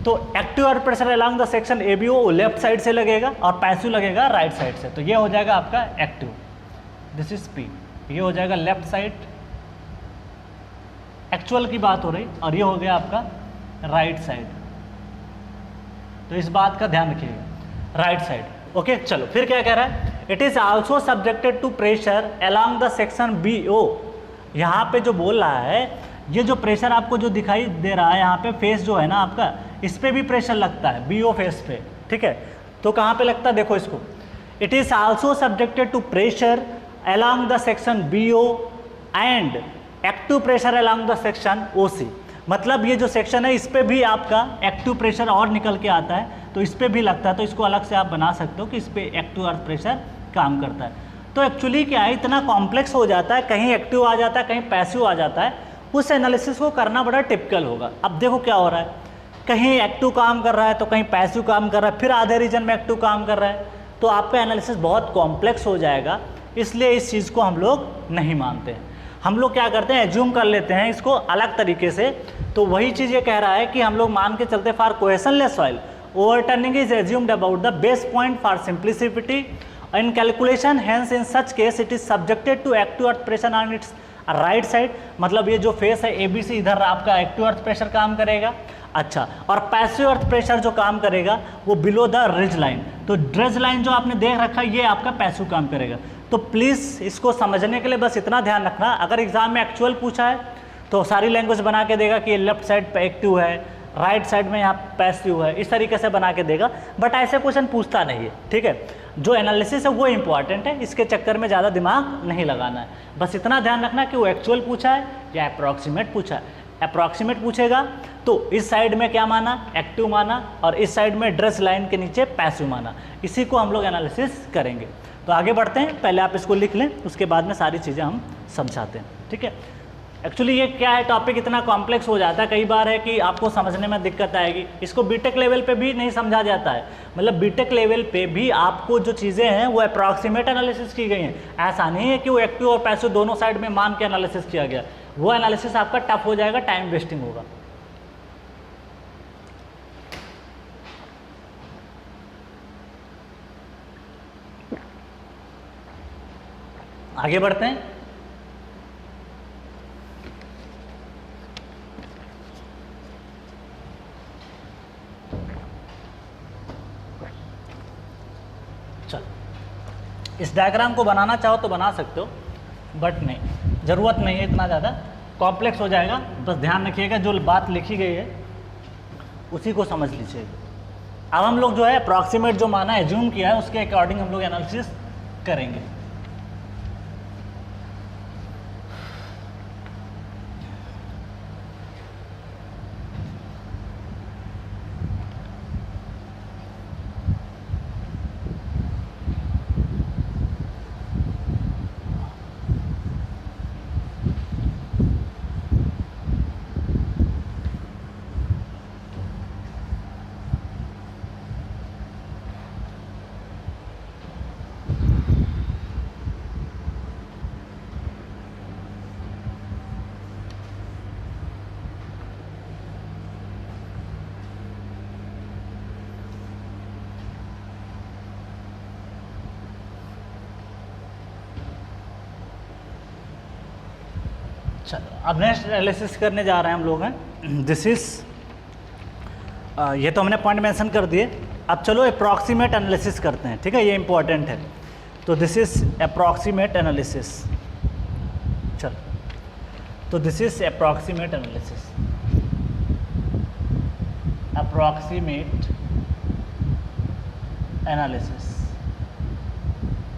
तो active earth pressure along the section ABO left side से लगेगा और पैसिव लगेगा राइट साइड से, तो ये हो जाएगा आपका एक्टिव, दिस इज पी, ये हो जाएगा लेफ्ट साइड, एक्चुअल की बात हो रही, और ये हो गया आपका राइट साइड। तो इस बात का ध्यान रखिएगा, राइट साइड। ओके, चलो फिर क्या कह रहा है, it is also subjected to pressure along the section B O. यहाँ पे जो बोल रहा है, ये जो प्रेशर आपको जो दिखाई दे रहा है यहाँ पे, फेस जो है ना आपका, इस पे भी प्रेशर लगता है, बी ओ फेस पे। ठीक है, तो कहाँ पे लगता है, देखो इसको, it is also subjected to pressure along the section B O and active pressure along the section O C. मतलब ये जो सेक्शन है इस पे भी आपका एक्टिव प्रेशर और निकल के आता है, तो इस पे भी लगता है, तो इसको अलग से आप बना सकते हो कि इस पे एक्टिव अर्थ प्रेशर काम करता है। तो एक्चुअली क्या है, इतना कॉम्प्लेक्स हो जाता है, कहीं एक्टिव आ जाता है, कहीं पैसिव आ जाता है, उस एनालिसिस को करना बड़ा टिपिकल होगा। अब देखो क्या हो रहा है, कहीं एक्टिव काम कर रहा है तो कहीं पैसिव काम कर रहा है, फिर आधे रीजन में एक्टिव काम कर रहा है, तो आपका एनालिसिस बहुत कॉम्प्लेक्स हो जाएगा। इसलिए इस चीज़ को हम लोग नहीं मानते हैं। हम लोग क्या करते हैं, एज्यूम कर लेते हैं इसको अलग तरीके से। तो वही चीज़ ये कह रहा है कि हम लोग मान के चलते for cohesionless soil overturning is assumed about the base point for simplicity in calculation, hence in such case it is subjected to active earth pressure on its right side. मतलब ये जो फेस है एबीसी, इधर आपका active earth pressure काम करेगा। अच्छा, और पैसिव अर्थ प्रेशर जो काम करेगा वो बिलो द रिज लाइन। तो रिज लाइन जो आपने देख रखा है ये आपका पैसिव काम करेगा। तो प्लीज़ इसको समझने के लिए बस इतना ध्यान रखना, अगर एग्जाम में एक्चुअल पूछा है तो सारी लैंग्वेज बना के देगा कि ये लेफ्ट साइड पे एक्टिव है, राइट साइड में यहाँ पैसिव है, इस तरीके से बना के देगा, बट ऐसे क्वेश्चन पूछता नहीं है। ठीक है, जो एनालिसिस है वो इंपॉर्टेंट है, इसके चक्कर में ज़्यादा दिमाग नहीं लगाना है। बस इतना ध्यान रखना कि वो एक्चुअल पूछा है या अप्रॉक्सीमेट पूछा है। अप्रॉक्सीमेट पूछेगा तो इस साइड में क्या माना, एक्टिव माना, और इस साइड में ड्रेस लाइन के नीचे पैसिव माना। इसी को हम लोग एनालिसिस करेंगे। तो आगे बढ़ते हैं, पहले आप इसको लिख लें, उसके बाद में सारी चीज़ें हम समझाते हैं। ठीक है, एक्चुअली ये क्या है, टॉपिक इतना कॉम्प्लेक्स हो जाता है, कई बार है कि आपको समझने में दिक्कत आएगी। इसको बीटेक लेवल पे भी नहीं समझा जाता है, मतलब बीटेक लेवल पे भी आपको जो चीज़ें हैं वो अप्रॉक्सीमेट एनालिसिस की गई हैं। ऐसा नहीं है कि वो एक्टिव और पैसिव दोनों साइड में मान के एनालिसिस किया गया, वो एनालिसिस आपका टफ हो जाएगा, टाइम वेस्टिंग होगा। आगे बढ़ते हैं। चलो, इस डायग्राम को बनाना चाहो तो बना सकते हो, बट नहीं, ज़रूरत नहीं है, इतना ज़्यादा कॉम्प्लेक्स हो जाएगा। बस ध्यान रखिएगा जो बात लिखी गई है उसी को समझ लीजिएगा। अब हम लोग जो है अप्रॉक्सीमेट जो माना है, एज्यूम किया है, उसके अकॉर्डिंग हम लोग एनालिसिस करेंगे। चलो, अब नेक्स्ट एनालिसिस करने जा रहे हैं हम लोग हैं। दिस इज ये तो हमने पॉइंट मेंशन कर दिए। अब चलो अप्रॉक्सीमेट एनालिसिस करते हैं। ठीक है, ये इंपॉर्टेंट है। तो दिस इज अप्रॉक्सीमेट एनालिसिस। चलो, तो this is approximate analysis. Approximate analysis.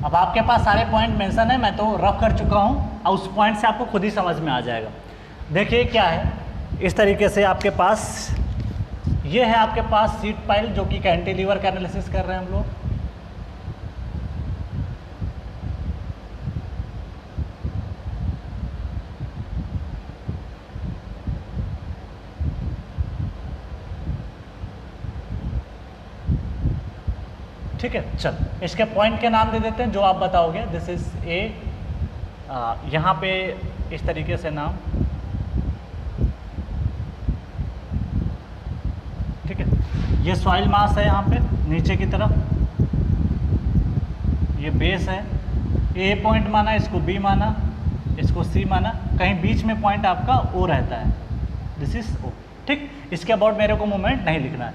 अब आपके पास सारे पॉइंट मेंशन है, मैं तो रफ कर चुका हूँ, और उस पॉइंट से आपको खुद ही समझ में आ जाएगा। देखिए क्या है, इस तरीके से आपके पास ये है, आपके पास सीट पाइल जो कि कैंटिलीवर का एनालिसिस कर रहे हैं हम लोग। ठीक है, चल इसके पॉइंट के नाम दे देते हैं जो आप बताओगे। दिस इज ए, यहाँ पे इस तरीके से नाम, ये सॉइल मास है यहाँ पे नीचे की तरफ, ये बेस है, ए पॉइंट माना, इसको बी माना, इसको सी माना, कहीं बीच में पॉइंट आपका ओ रहता है, दिस इज ओ। ठीक, इसके अबाउट मेरे को मोमेंट नहीं लिखना है।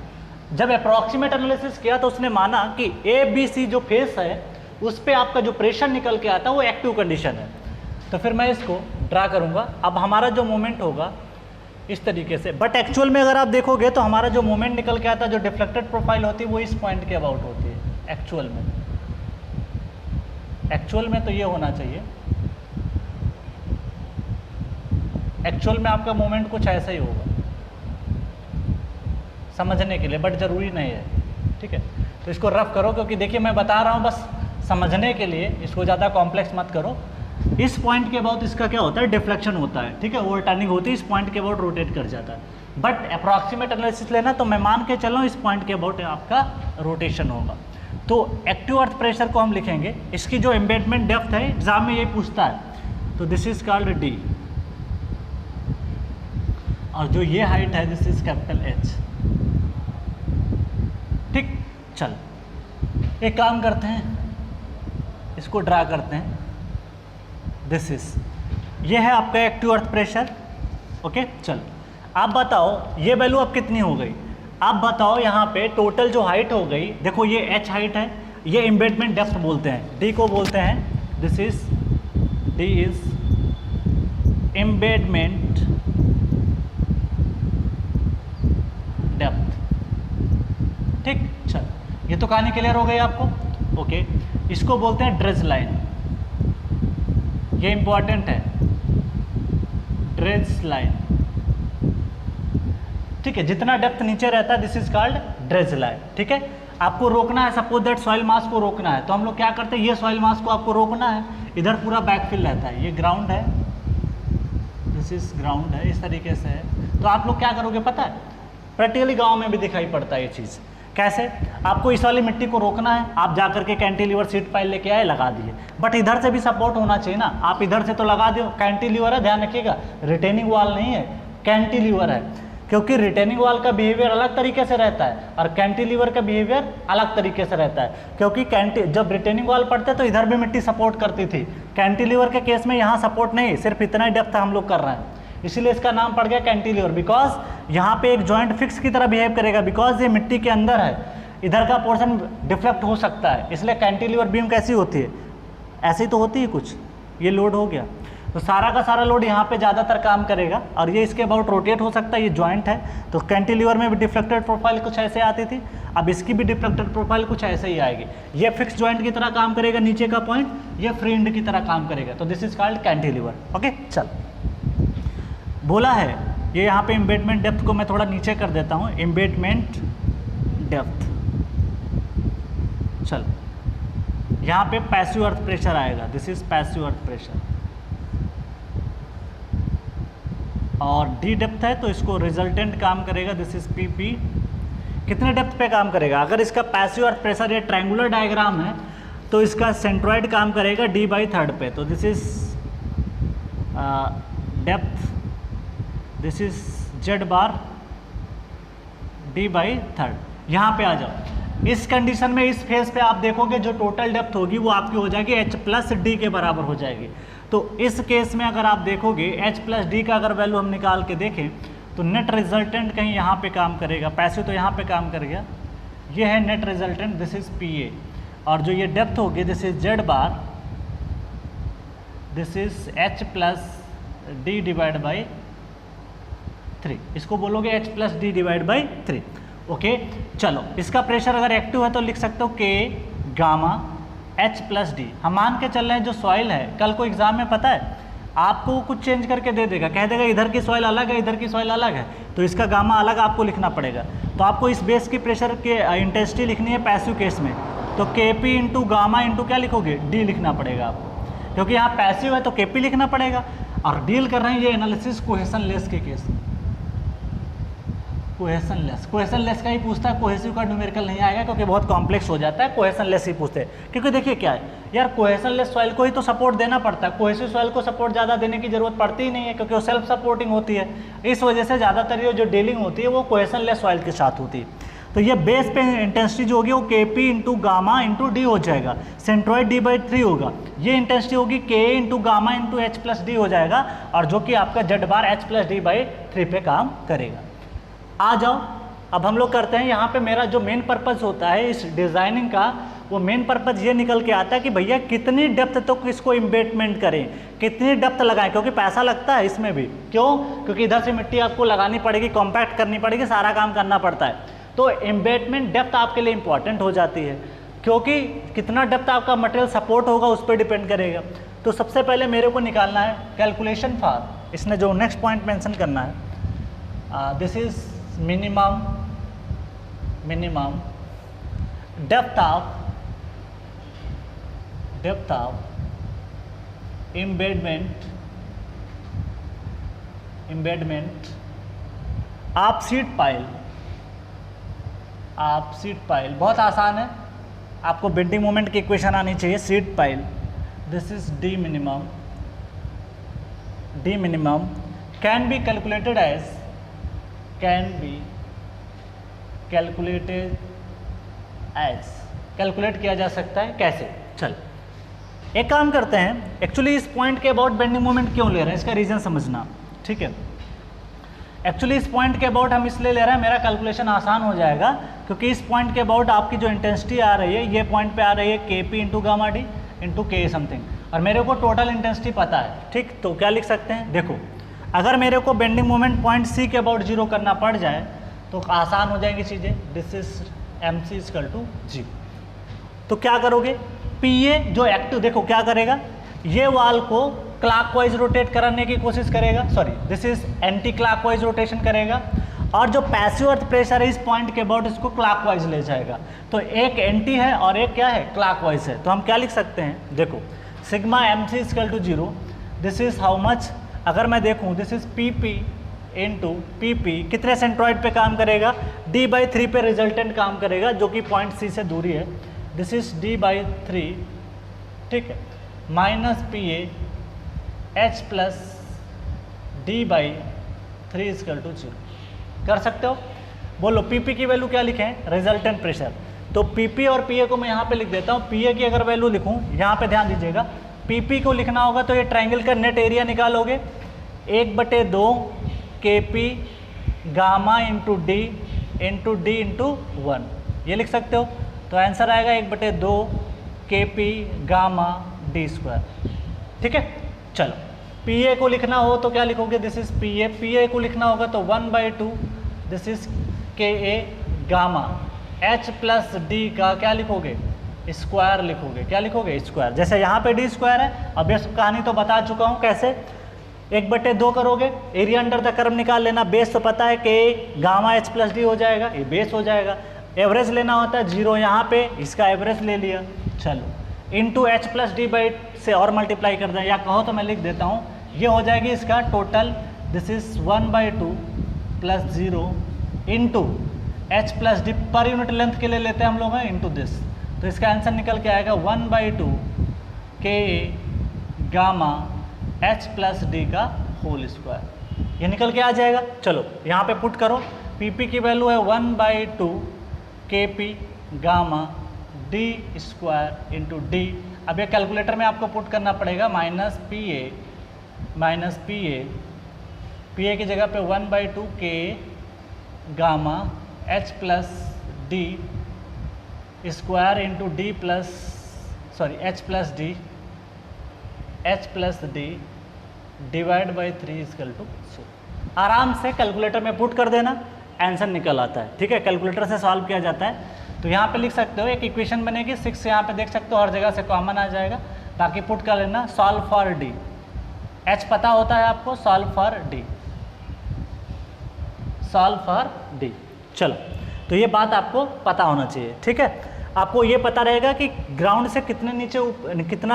जब अप्रॉक्सीमेट एनालिसिस किया तो उसने माना कि ए बी सी जो फेस है उस पर आपका जो प्रेशर निकल के आता है वो एक्टिव कंडीशन है। तो फिर मैं इसको ड्रा करूँगा। अब हमारा जो मोमेंट होगा इस तरीके से, बट एक्चुअल में अगर आप देखोगे तो हमारा जो मोमेंट निकल के आता है, जो डिफ्लेक्टेड प्रोफाइल होती है वो इस पॉइंट के अबाउट होती है एक्चुअल में। एक्चुअल में तो ये होना चाहिए, एक्चुअल में आपका मोमेंट कुछ ऐसा ही होगा समझने के लिए, बट ज़रूरी नहीं है। ठीक है, तो इसको रफ करो, क्योंकि देखिए मैं बता रहा हूँ बस समझने के लिए, इसको ज़्यादा कॉम्प्लेक्स मत करो। इस पॉइंट के अबाउट इसका क्या होता है, डिफ्लेक्शन होता है। ठीक है, वो टर्निंग होती है, इस पॉइंट के अबाउट रोटेट कर जाता है। बट अप्रॉक्सीमेट एनालिसिस लेना तो मैं मान के चल रहा हूँ इस पॉइंट के अबाउट आपका रोटेशन होगा। तो एक्टिव अर्थ प्रेशर को हम लिखेंगे, इसकी जो एम्बेडमेंट डेप्थ है एग्जाम में यही पूछता है, तो दिस इज कॉल्ड डी, और जो ये हाइट है दिस इज कैपिटल एच। ठीक, चल एक काम करते हैं, इसको ड्रा करते हैं। दिस इज, ये है आपका एक्टिव अर्थ प्रेशर। ओके, चल आप बताओ ये वैल्यू अब कितनी हो गई। आप बताओ यहाँ पे टोटल जो हाइट हो गई, देखो ये एच हाइट है, ये एम्बेडमेंट डेप्थ बोलते हैं, डी को बोलते हैं, this is D is embedment depth. ठीक, चल ये तो कहानी क्लियर हो गई आपको। ओके, इसको बोलते हैं ड्रेज लाइन, ये इंपॉर्टेंट है, ड्रेज लाइन। ठीक है, जितना डेप्थ नीचे रहता है this is called dredge line. ठीक है, आपको रोकना है, सपोज दैट सॉइल मास को रोकना है, तो हम लोग क्या करते हैं, ये सॉइल मास को आपको रोकना है, इधर पूरा बैकफिल रहता है, ये ग्राउंड है, दिस इज ग्राउंड है, इस तरीके से है। तो आप लोग क्या करोगे पता है, प्रैक्टिकली गांव में भी दिखाई पड़ता है ये चीज़। कैसे, आपको इस वाली मिट्टी को रोकना है, आप जा करके कैंटिलीवर सीट पाइल लेके आए, लगा दिए, बट इधर से भी सपोर्ट होना चाहिए ना, आप इधर से तो लगा दो, कैंटिलीवर है, ध्यान रखिएगा, रिटेनिंग वॉल नहीं है, कैंटिलीवर है, क्योंकि रिटेनिंग वॉल का बिहेवियर अलग तरीके से रहता है और कैंटिलीवर का बिहेवियर अलग तरीके से रहता है। क्योंकि जब रिटेनिंग वॉल पड़ते तो इधर भी मिट्टी सपोर्ट करती थी, कैंटिलीवर के केस में यहाँ सपोर्ट नहीं, सिर्फ इतना ही डेप्थ हम लोग कर रहे हैं, इसीलिए इसका नाम पड़ गया कैंटिलीवर। बिकॉज यहाँ पे एक जॉइंट फिक्स की तरह बिहेव करेगा, बिकॉज ये मिट्टी के अंदर है, इधर का पोर्शन डिफ्लेक्ट हो सकता है, इसलिए कैंटिलीवर बीम कैसी होती है, ऐसी तो होती है कुछ, ये लोड हो गया तो सारा का सारा लोड यहाँ पे ज़्यादातर काम करेगा, और ये इसके अबाउट रोटेट हो सकता है, ये जॉइंट है, तो कैंटिलीवर में भी डिफ्लेक्टेड प्रोफाइल कुछ ऐसे आती थी, अब इसकी भी डिफ्लेक्टेड प्रोफाइल कुछ ऐसे ही आएगी। ये फिक्स जॉइंट की तरह काम करेगा नीचे का पॉइंट, ये फ्री एंड की तरह काम करेगा, तो this is called cantilever. Okay, चल बोला है ये यहाँ पे एम्बेडमेंट डेप्थ को मैं थोड़ा नीचे कर देता हूँ, एम्बेडमेंट डेप्थ। चल यहाँ पे पैसिव अर्थ प्रेशर आएगा, this is passive earth pressure, और डी डेप्थ है तो इसको रिजल्टेंट काम करेगा, दिस इज पी पी। कितने डेप्थ पे काम करेगा, अगर इसका पैसिव अर्थ प्रेशर ये ट्रायंगुलर डायग्राम है तो इसका सेंट्रॉइड काम करेगा d/3 पे, तो this is depth, this is Z bar d/3। यहाँ पे आ जाओ, इस कंडीशन में इस फेज पे आप देखोगे जो टोटल डेप्थ होगी वो आपकी हो जाएगी h+d के बराबर हो जाएगी। तो इस केस में अगर आप देखोगे h+d का अगर वैल्यू हम निकाल के देखें तो नेट रिजल्टेंट कहीं यहाँ पे काम करेगा, पैसिव तो यहाँ पे काम करेगा, ये है net resultant, this is P, और जो ये डेप्थ होगी this is Z bar, this is h+d/3, इसको बोलोगे h+d/3। ओके, चलो इसका प्रेशर अगर एक्टिव है तो लिख सकते हो K गामा h+d। हम मान के चल रहे हैं जो सॉइल है, कल को एग्जाम में पता है आपको कुछ चेंज करके दे देगा, कह देगा इधर की सॉइल अलग है, इधर की सॉइल अलग है, तो इसका गामा अलग आपको लिखना पड़ेगा। तो आपको इस बेस की प्रेशर के इंटेंसिटी लिखनी है पैसिव केस में, तो Kp इंटू गामा इंटू क्या लिखोगे, डी लिखना पड़ेगा आपको, क्योंकि यहाँ पैसिव है तो Kp लिखना पड़ेगा। और डील कर रहे हैं ये एनालिसिस कोहेशन लेस के केस में, कोहेशन लेस का ही पूछता है, कोहेसिव का न्यूमेरिकल नहीं आएगा क्योंकि बहुत कॉम्प्लेक्स हो जाता है, कोहेशन लेस ही पूछते हैं। क्योंकि देखिए क्या है यार, कोहेशन लेस सॉइल को ही तो सपोर्ट देना पड़ता है, कोहेसिव सॉइल को सपोर्ट ज़्यादा देने की जरूरत पड़ती ही नहीं है क्योंकि वो सेल्फ सपोर्टिंग होती है, इस वजह से ज़्यादातर ये जो डीलिंग होती है वो कोहेशन लेस सॉइल के साथ होती है। तो ये बेस पे इंटेंसिटी जो होगी वो के P into gamma into D हो जाएगा, सेंट्रॉइड डी बाई 3 होगा, ये इंटेंसिटी होगी के into gamma into H plus D हो जाएगा, और जो कि आपका Z bar H plus D by 3 पे काम करेगा। आ जाओ अब हम लोग करते हैं, यहाँ पे मेरा जो मेन पर्पज़ होता है इस डिज़ाइनिंग का, वो मेन पर्पज़ ये निकल के आता है कि भैया कितनी डेप्थ तक इसको इम्बेटमेंट करें, कितनी डेप्थ लगाएं, क्योंकि पैसा लगता है इसमें भी। क्यों? क्योंकि इधर से मिट्टी आपको लगानी पड़ेगी, कॉम्पैक्ट करनी पड़ेगी, सारा काम करना पड़ता है। तो इम्बेटमेंट डेप्थ आपके लिए इंपॉर्टेंट हो जाती है, क्योंकि कितना डेप्थ आपका मटेरियल सपोर्ट होगा उस पर डिपेंड करेगा। तो सबसे पहले मेरे को निकालना है कैलकुलेशन फॉर, इसने जो नेक्स्ट पॉइंट मेंशन करना है, this is minimum depth of embedment आप सीट पाइल। बहुत आसान है, आपको बेंडिंग मोमेंट की इक्वेशन आनी चाहिए। Seat pile, this is D minimum can be calculated age calculate किया जा सकता है। कैसे? चल एक काम करते हैं, एक्चुअली इस पॉइंट के अबाउट बेंडिंग मोमेंट क्यों ले रहे हैं इसका रीज़न समझना, ठीक है। एक्चुअली इस पॉइंट के अबाउट हम इसलिए ले रहे हैं, मेरा कैलकुलेशन आसान हो जाएगा, क्योंकि इस पॉइंट के अबाउट आपकी जो इंटेंसिटी आ रही है ये पॉइंट पे आ रही है के P into gamma D into के समथिंग, और मेरे को टोटल इंटेंसिटी पता है, ठीक। तो क्या लिख सकते हैं, देखो अगर मेरे को बेंडिंग मोमेंट पॉइंट सी के अबाउट 0 करना पड़ जाए तो आसान हो जाएंगी चीज़ें। This is M C is equal to G. तो क्या करोगे, पी ए जो एक्टिव, देखो क्या करेगा, ये वाल को क्लॉकवाइज रोटेट कराने की कोशिश करेगा, sorry this is anti clockwise rotation करेगा, और जो पैसिव अर्थ प्रेशर है इस पॉइंट के अबाउट इसको क्लॉकवाइज ले जाएगा। तो एक एंटी है और एक क्या है, क्लॉकवाइज है। तो हम क्या लिख सकते हैं, देखो sigma M C is equal to 0, this is how much, अगर मैं देखूं this is P P into P P, कितने सेंट्रॉइड पे काम करेगा, डी बाई 3 पे रिजल्टेंट काम करेगा, जो कि पॉइंट सी से दूरी है, दिस इज डी बाई 3, ठीक है, minus P A H plus D by 3 is equal to 0। कर सकते हो, बोलो पीपी की वैल्यू क्या लिखें, रिजल्टेंट प्रेशर। तो पीपी और पीए को मैं यहाँ पे लिख देता हूँ। पीए की अगर वैल्यू लिखूँ, यहाँ पे ध्यान दीजिएगा, पीपी को लिखना होगा तो ये ट्रायंगल का नेट एरिया निकालोगे, 1/2 के P gamma into D into 1, ये लिख सकते हो। तो आंसर आएगा 1/2 के पी गामा डी स्क्वायर, ठीक है। चलो पी ए को लिखना हो तो क्या लिखोगे, दिस इज पी ए को लिखना होगा तो 1/2 दिस इज के ए गामा, एच प्लस डी का क्या लिखोगे, स्क्वायर लिखोगे, क्या लिखोगे, स्क्वायर। जैसे यहाँ पे डी स्क्वायर है, अब ये कहानी तो बता चुका हूँ कैसे, 1/2 करोगे, एरिया अंडर द कर्व निकाल लेना, बेस तो पता है कि गामा एच प्लस डी हो जाएगा, ये बेस हो जाएगा। एवरेज लेना होता है 0 यहाँ पे, इसका एवरेज ले लिया, चलो into H plus D by से और मल्टीप्लाई कर दें, या कहो तो मैं लिख देता हूँ, ये हो जाएगी इसका total, this is 1/2 plus 0 into H plus D, per unit length के लिए लेते हैं हम लोग, इंटू दिस। तो इसका आंसर निकल के आएगा 1/2 के गामा एच प्लस डी का होल स्क्वायर, ये निकल के आ जाएगा। चलो यहाँ पे पुट करो, पीपी की वैल्यू है 1/2 के P gamma D square into D. अब ये कैलकुलेटर में आपको पुट करना पड़ेगा, माइनस पी ए की जगह पे 1/2 के gamma H plus D square into D plus, sorry H plus D divide by 3 is equal to 0। आराम से कैलकुलेटर में पुट कर देना, आंसर निकल आता है, ठीक है। कैलकुलेटर से सॉल्व किया जाता है। तो यहाँ पे लिख सकते हो, एक इक्वेशन बनेगी 6, यहाँ पे देख सकते हो हर जगह से कॉमन आ जाएगा, बाकी पुट कर लेना, सॉल्व फॉर डी, एच पता होता है आपको, सॉल्व फॉर डी। चलो तो ये बात आपको पता होना चाहिए, ठीक है। आपको ये पता रहेगा कि ग्राउंड से कितना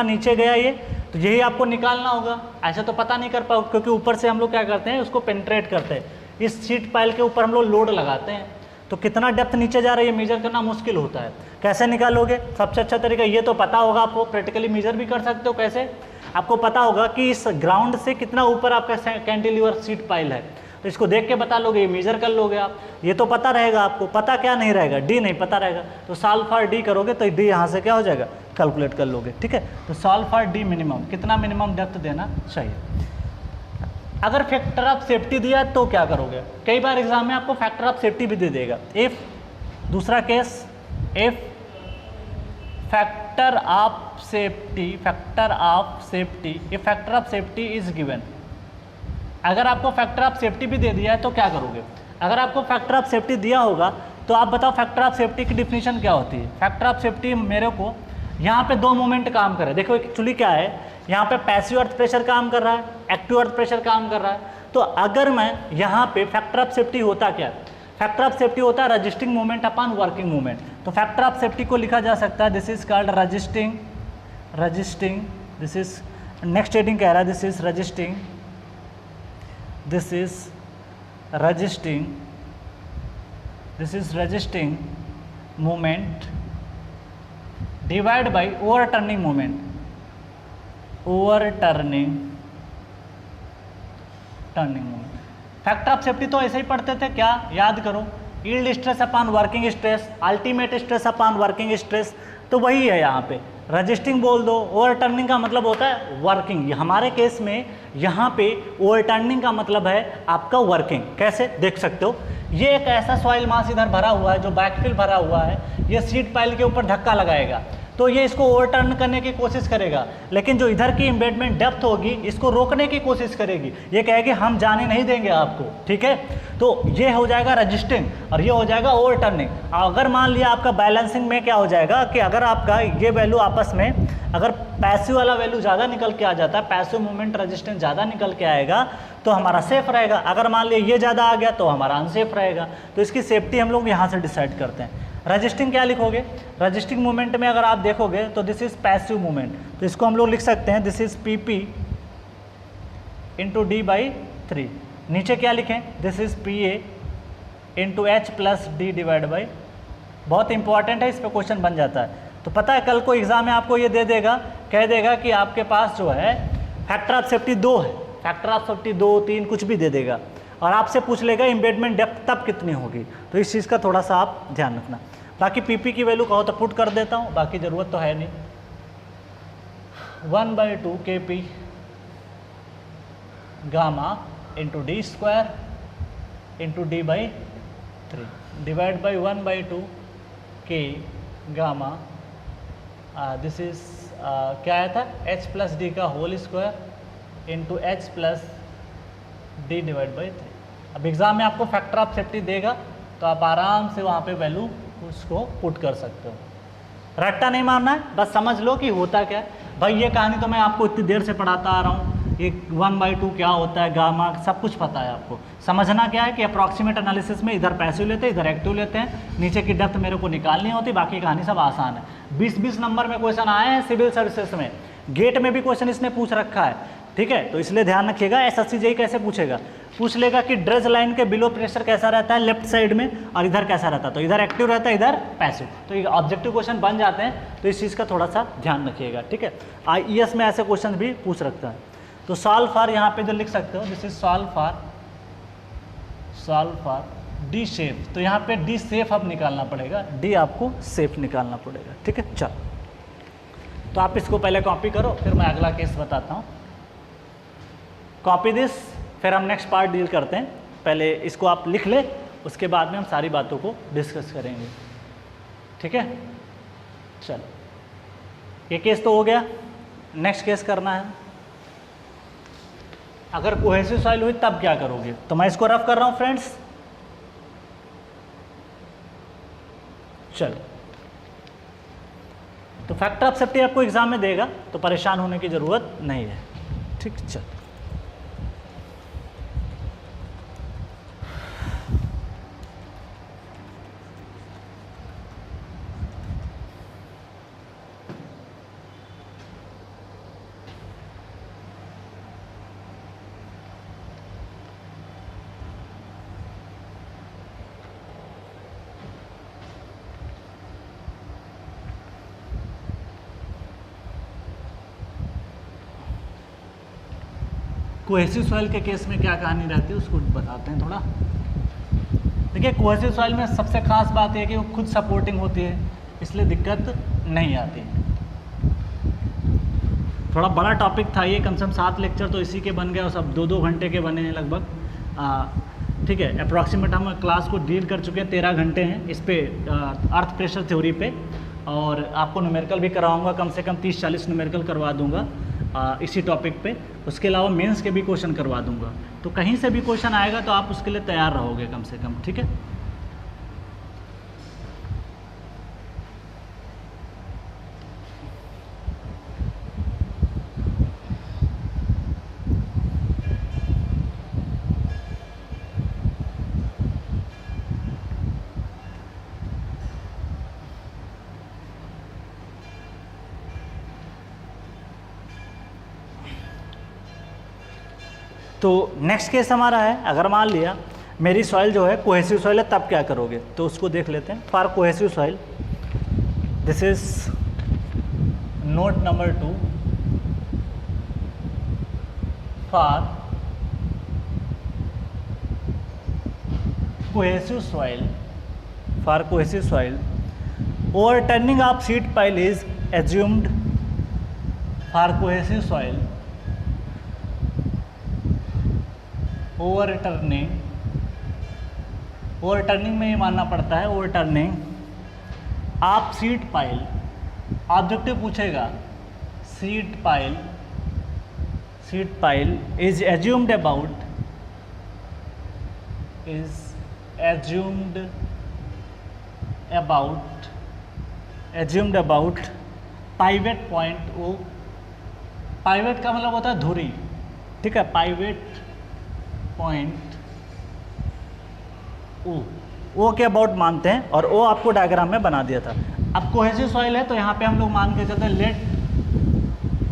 नीचे गया ये, तो यही आपको निकालना होगा। ऐसे तो पता नहीं कर पाओ, क्योंकि ऊपर से हम लोग क्या करते हैं, उसको पेनिट्रेट करते हैं, इस शीट पाइल के ऊपर हम लोग लोड लगाते हैं, तो कितना डेप्थ नीचे जा रही है मेजर करना मुश्किल होता है। कैसे निकालोगे, सबसे अच्छा तरीका ये तो पता होगा आपको, प्रैक्टिकली मेजर भी कर सकते हो। कैसे, आपको पता होगा कि इस ग्राउंड से कितना ऊपर आपका कैंटिलीवर शीट पाइल है, तो इसको देख के बता लोगे, ये मेजर कर लोगे आप, ये तो पता रहेगा आपको। पता क्या नहीं रहेगा, डी नहीं पता रहेगा, तो सॉल्व फॉर डी करोगे तो डी यहाँ से क्या हो जाएगा, कैलकुलेट कर लोगे, ठीक है। तो सॉल्व फॉर डी मिनिमम, कितना मिनिमम डेप्थ देना चाहिए। अगर फैक्टर ऑफ सेफ्टी दिया तो क्या करोगे, कई बार एग्जाम में आपको फैक्टर ऑफ सेफ्टी भी दे देगा। इफ, दूसरा case, if factor of safety, factor of safety, if factor of safety is given, अगर आपको फैक्टर ऑफ सेफ्टी भी दे दिया है तो क्या करोगे। अगर आपको फैक्टर ऑफ सेफ्टी दिया होगा तो आप बताओ फैक्टर ऑफ सेफ्टी की डिफिनीशन क्या होती है। फैक्टर ऑफ सेफ्टी मेरे को यहाँ पे दो मोमेंट काम कर रहे हैं, देखो एक्चुअली क्या है, यहाँ पे पैसिव अर्थ प्रेशर काम कर रहा है, एक्टिव अर्थ प्रेशर काम कर रहा है। तो अगर मैं यहाँ पे फैक्टर ऑफ सेफ्टी होता क्या, फैक्टर ऑफ सेफ्टी होता है resisting moment upon working moment. तो फैक्टर ऑफ सेफ्टी को लिखा जा सकता है, this is called resisting, this is next heading कह रहा है, this is resisting, this is resisting moment divided by overturning moment, factor of safety तो ऐसे ही पढ़ते थे, क्या याद करो, yield stress upon working stress, ultimate stress upon working stress, तो वही है यहाँ पे। रजिस्टिंग बोल दो, ओवरटर्निंग का मतलब होता है वर्किंग, हमारे केस में यहाँ पे ओवरटर्निंग का मतलब है आपका वर्किंग। कैसे देख सकते हो, ये एक ऐसा सॉइल मास इधर भरा हुआ है जो बैकफिल भरा हुआ है, ये सीड पाइल के ऊपर धक्का लगाएगा तो ये इसको ओवरटर्न करने की कोशिश करेगा, लेकिन जो इधर की एम्बेडमेंट डेप्थ होगी इसको रोकने की कोशिश करेगी, ये कहेगी हम जाने नहीं देंगे आपको, ठीक है। तो ये हो जाएगा रजिस्टिंग और ये हो जाएगा ओवरटर्निंग। अगर मान लिया आपका बैलेंसिंग में क्या हो जाएगा कि अगर आपका ये वैल्यू आपस में, अगर पैसिव वाला वैल्यू ज़्यादा निकल के आ जाता है, पैसिव मोमेंट रजिस्टेंस ज़्यादा निकल के आएगा तो हमारा सेफ रहेगा, अगर मान लिया ये ज़्यादा आ गया तो हमारा अनसेफ रहेगा। तो इसकी सेफ्टी हम लोग यहाँ से डिसाइड करते हैं। रजिस्टिंग क्या लिखोगे, रजिस्टिंग मोमेंट में अगर आप देखोगे तो दिस इज पैसिव मोमेंट, तो इसको हम लोग लिख सकते हैं this is P P into D by 3। नीचे क्या लिखें, this is P A into H plus D divide by, बहुत इंपॉर्टेंट है, इस पर क्वेश्चन बन जाता है। तो पता है कल को एग्जाम में आपको ये दे देगा, कह देगा कि आपके पास जो है फैक्टर ऑफ सेफ्टी 2 है, फैक्टर ऑफ सेफ्टी 2, 3 कुछ भी दे देगा और आपसे पूछ लेगा एम्बेडमेंट डेप्थ तब कितनी होगी। तो इस चीज़ का थोड़ा सा आप ध्यान रखना। बाकी पीपी की वैल्यू कहो तो पुट कर देता हूँ, बाकी ज़रूरत तो है नहीं। 1/2 KP gamma into D square into D by 3 divide by 1/2 K gamma, this is क्या आया था, H प्लस डी का whole square into H plus D divide by 3। अब एग्ज़ाम में आपको फैक्टर ऑफ सेफ्टी देगा तो आप आराम से वहाँ पे वैल्यू उसको पुट कर सकते हो। रट्टा नहीं मारना है, बस समझ लो कि होता क्या है। भाई ये कहानी तो मैं आपको इतनी देर से पढ़ाता आ रहा हूँ, ये 1/2 क्या होता है, गामा, सब कुछ पता है आपको। समझना क्या है कि अप्रॉक्सीमेट एनालिसिस में इधर पैसिव लेते हैं, इधर एक्टिव लेते हैं, नीचे की डेप्थ मेरे को निकालनी होती, बाकी कहानी सब आसान है। 20-20 नंबर में क्वेश्चन आए हैं सिविल सर्विसेज में, गेट में भी क्वेश्चन इसने पूछ रखा है, ठीक है। तो इसलिए ध्यान रखिएगा, SSC जेईई कैसे पूछेगा, पूछ लेगा कि ड्रेज लाइन के बिलो प्रेशर कैसा रहता है लेफ्ट साइड में और इधर कैसा रहता है, तो इधर एक्टिव रहता है, इधर पैसिव, तो ये ऑब्जेक्टिव क्वेश्चन बन जाते हैं। तो इस चीज़ का थोड़ा सा ध्यान रखिएगा, ठीक है। IES में ऐसे क्वेश्चन भी पूछ रखता है। तो सॉल्व फॉर यहाँ पे जो लिख सकते हो, this is solve for D safe, तो यहाँ पे डी सेफ अब निकालना पड़ेगा, डी आपको सेफ निकालना पड़ेगा, ठीक है। चलो तो आप इसको पहले कॉपी करो, फिर मैं अगला केस बताता हूँ। कॉपी दिस, फिर हम नेक्स्ट पार्ट डील करते हैं। पहले इसको आप लिख ले, उसके बाद में हम सारी बातों को डिस्कस करेंगे, ठीक है। चलो ये केस तो हो गया, नेक्स्ट केस करना है। अगर कोहेसिव सॉइल हुई तब क्या करोगे, तो मैं इसको रफ कर रहा हूँ फ्रेंड्स। चलो तो फैक्टर ऑफ सेफ्टी आपको एग्जाम में देगा तो परेशान होने की ज़रूरत नहीं है, ठीक। चलो कोहेसिव सॉइल के केस में क्या कहानी रहती है उसको बताते हैं थोड़ा। देखिए कोहेसिव सॉइल में सबसे खास बात है कि वो खुद सपोर्टिंग होती है, इसलिए दिक्कत नहीं आती है। थोड़ा बड़ा टॉपिक था ये, कम से कम 7 लेक्चर तो इसी के बन गए और सब 2-2 घंटे के बने हैं लगभग। ठीक है, अप्रॉक्सीमेट हम क्लास को डील कर चुके हैं, 13 घंटे हैं इस पे अर्थ प्रेशर थ्योरी पे, और आपको न्यूमेरिकल भी कराऊंगा, कम से कम 30-40 न्यूमेरिकल करवा दूंगा इसी टॉपिक पे। उसके अलावा मेंस के भी क्वेश्चन करवा दूंगा, तो कहीं से भी क्वेश्चन आएगा तो आप उसके लिए तैयार रहोगे कम से कम। ठीक है, तो नेक्स्ट केस हमारा है, अगर मान लिया मेरी सॉइल जो है कोहेसिव सॉइल है, तब क्या करोगे, तो उसको देख लेते हैं। For cohesive soil, this is note number 2 for cohesive soil. For cohesive soil, overturning of sheet pile is assumed for cohesive soil. Overturning में ये मानना पड़ता है, ओवरटर्निंग आप सीड पाइल, ऑब्जेक्टिव पूछेगा sheet pile is assumed about pivot point O. Pivot का मतलब होता है धुरी, ठीक है, पाइवेट पॉइंट ओ के अबाउट मानते हैं, और ओ आपको डायग्राम में बना दिया था। अब कोहेसिव सॉइल है तो यहाँ पे हम लोग मान के चलते हैं लेट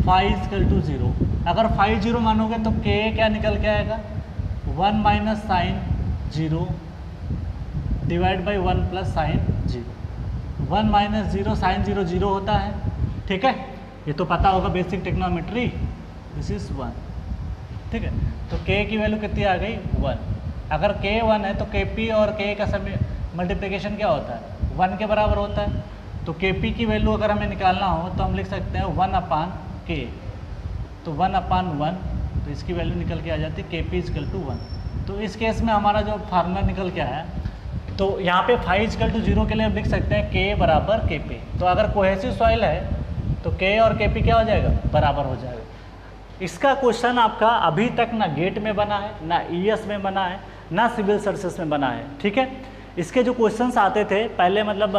फाई इक्वल टू 0। अगर फाई 0 मानोगे तो के क्या निकल के आएगा, 1 minus sine 0 divide by 1 plus sine 0। 1 minus 0 sine 0 0 होता है, ठीक है, ये तो पता होगा बेसिक टेक्नोमेट्री। दिस इज 1, ठीक है, तो k की वैल्यू कितनी आ गई 1। अगर k 1 है तो kp और k का समय मल्टीप्लिकेशन क्या होता है 1 के बराबर होता है। तो kp की वैल्यू अगर हमें निकालना हो तो हम लिख सकते हैं 1 अपान k, तो 1 अपान 1, तो इसकी वैल्यू निकल के आ जाती है kp इजकल टू 1। तो इस केस में हमारा जो फार्मूला निकल के आया, तो यहाँ पे फाई इजकल टू 0 के लिए हम लिख सकते हैं k बराबर kp। तो अगर कोहेसिव सॉइल है तो k और kp क्या हो जाएगा, बराबर हो जाएगा। इसका क्वेश्चन आपका अभी तक ना गेट में बना है, ना ईएस में बना है, ना सिविल सर्विसेज में बना है, ठीक है। इसके जो क्वेश्चंस आते थे पहले, मतलब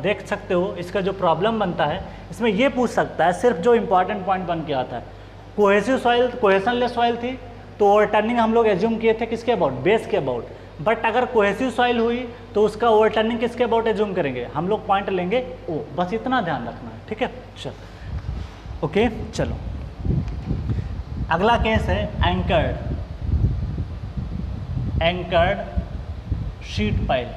देख सकते हो, इसका जो प्रॉब्लम बनता है इसमें ये पूछ सकता है, सिर्फ जो इंपॉर्टेंट पॉइंट बन के आता है। कोहेसिव सॉइल कोहेशनलेस सॉइल थी तो ओवरटर्निंग हम लोग एज्यूम किए थे किसके अबाउट, बेस के अबाउट। बट अगर कोहेसिव सॉइल हुई तो उसका ओवरटर्निंग किसके अबाउट एज्यूम करेंगे, हम लोग पॉइंट लेंगे ओ, बस इतना ध्यान रखना है, ठीक है। चलो ओके, चलो अगला केस है एंकर्ड शीट पाइल।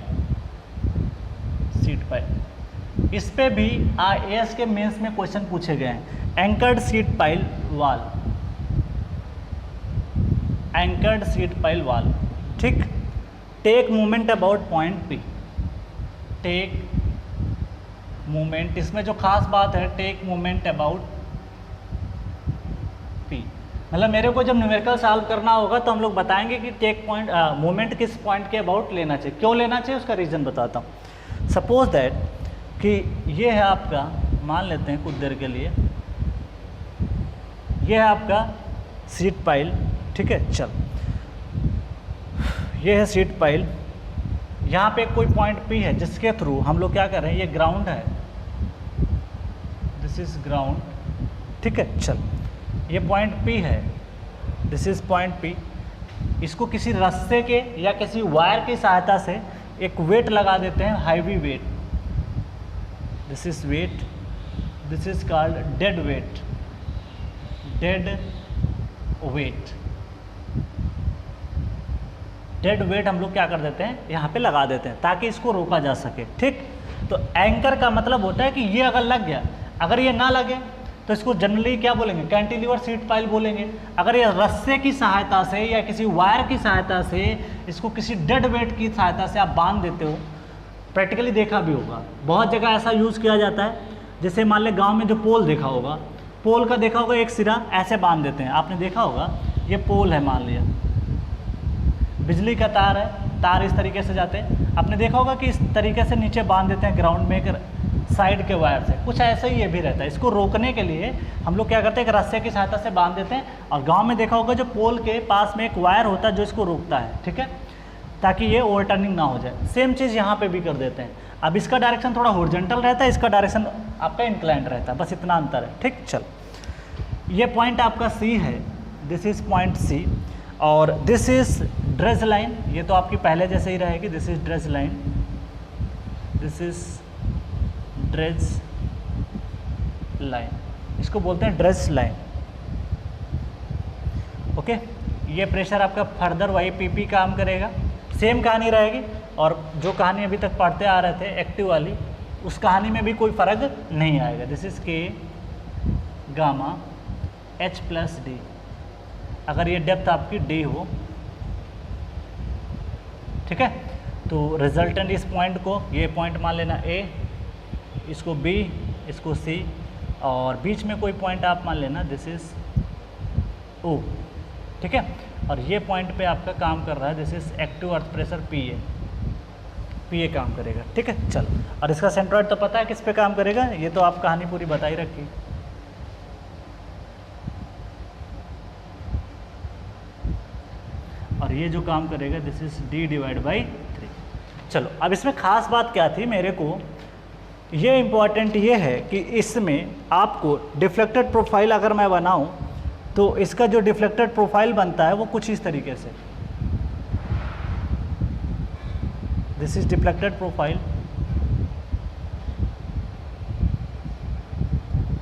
इस पे भी आईएएस के मेंस में क्वेश्चन पूछे गए हैं। एंकर्ड शीट पाइल वाल, ठीक। Take movement about point P, take movement, इसमें जो खास बात है टेक मूवमेंट अबाउट पी, मतलब मेरे को जब न्यूमेरिकल सॉल्व करना होगा तो हम लोग बताएंगे कि टेक पॉइंट मूवमेंट किस पॉइंट के अबाउट लेना चाहिए, क्यों लेना चाहिए उसका रीज़न बताता हूँ। सपोज दैट कि ये है आपका, मान लेते हैं कुछ देर के लिए, ये है आपका सीट पाइल, ठीक है। चल, ये है सीट पाइल, यहाँ पे कोई पॉइंट पी है जिसके थ्रू हम लोग क्या कर रहे हैं, ये ग्राउंड है, दिस इज ग्राउंड, ठीक है। चल, ये पॉइंट पी है, दिस इज पॉइंट पी। इसको किसी रस्से के या किसी वायर की सहायता से एक वेट लगा देते हैं, heavy weight, this is weight, this is called dead weight, dead weight हम लोग क्या कर देते हैं, यहाँ पे लगा देते हैं ताकि इसको रोका जा सके, ठीक। तो एंकर का मतलब होता है कि ये अगर लग गया, अगर ये ना लगे तो इसको जनरली क्या बोलेंगे, कैंटिलीवर सीट पाइल बोलेंगे। अगर ये रस्से की सहायता से या किसी वायर की सहायता से इसको किसी डेड वेट की सहायता से आप बांध देते हो, प्रैक्टिकली देखा भी होगा, बहुत जगह ऐसा यूज़ किया जाता है। जैसे मान ले गांव में जो पोल देखा होगा, पोल का देखा होगा एक सिरा ऐसे बांध देते हैं, आपने देखा होगा, ये पोल है मान लिया, बिजली का तार है, तार इस तरीके से जाते हैं, आपने देखा होगा कि इस तरीके से नीचे बांध देते हैं ग्राउंड में एक साइड के वायर से, कुछ ऐसा ही ये भी रहता है। इसको रोकने के लिए हम लोग क्या करते हैं, एक रस्से की सहायता से बांध देते हैं, और गांव में देखा होगा जो पोल के पास में एक वायर होता है जो इसको रोकता है, ठीक है, ताकि ये ओवरटर्निंग ना हो जाए। सेम चीज़ यहाँ पे भी कर देते हैं। अब इसका डायरेक्शन थोड़ा हॉरिजॉन्टल रहता है, इसका डायरेक्शन आपका इंक्लाइंड रहता है, बस इतना अंतर है, ठीक। चल, ये पॉइंट आपका सी है, दिस इज पॉइंट सी, और दिस इज ड्रेज लाइन, ये तो आपकी पहले जैसे ही रहेगी, this is dredge line, this is dredge line, इसको बोलते हैं ड्रेज लाइन, ओके। ये प्रेशर आपका फर्दर वही पीपी काम करेगा, सेम कहानी रहेगी, और जो कहानी अभी तक पढ़ते आ रहे थे एक्टिव वाली, उस कहानी में भी कोई फ़र्क नहीं आएगा। दिस इज के गामा H प्लस डी, अगर ये डेप्थ आपकी डी हो, ठीक है। तो रिजल्टेंट इस पॉइंट को, ये पॉइंट मान लेना A, इसको B, इसको C, और बीच में कोई पॉइंट आप मान लेना, दिस इज O, ठीक है। और ये पॉइंट पे आपका काम कर रहा है, this is active earth pressure PA काम करेगा, ठीक है। चल, और इसका सेंट्रॉइड तो पता है किस पे काम करेगा, ये तो आप कहानी पूरी बताई रखी। और ये जो काम करेगा, this is D divide by 3। चलो, अब इसमें खास बात क्या थी मेरे को, ये इम्पॉर्टेंट ये है कि इसमें आपको डिफ्लेक्टेड प्रोफाइल अगर मैं बनाऊं, तो इसका जो डिफ्लेक्टेड प्रोफाइल बनता है वो कुछ इस तरीके से, दिस इज डिफ्लेक्टेड प्रोफाइल,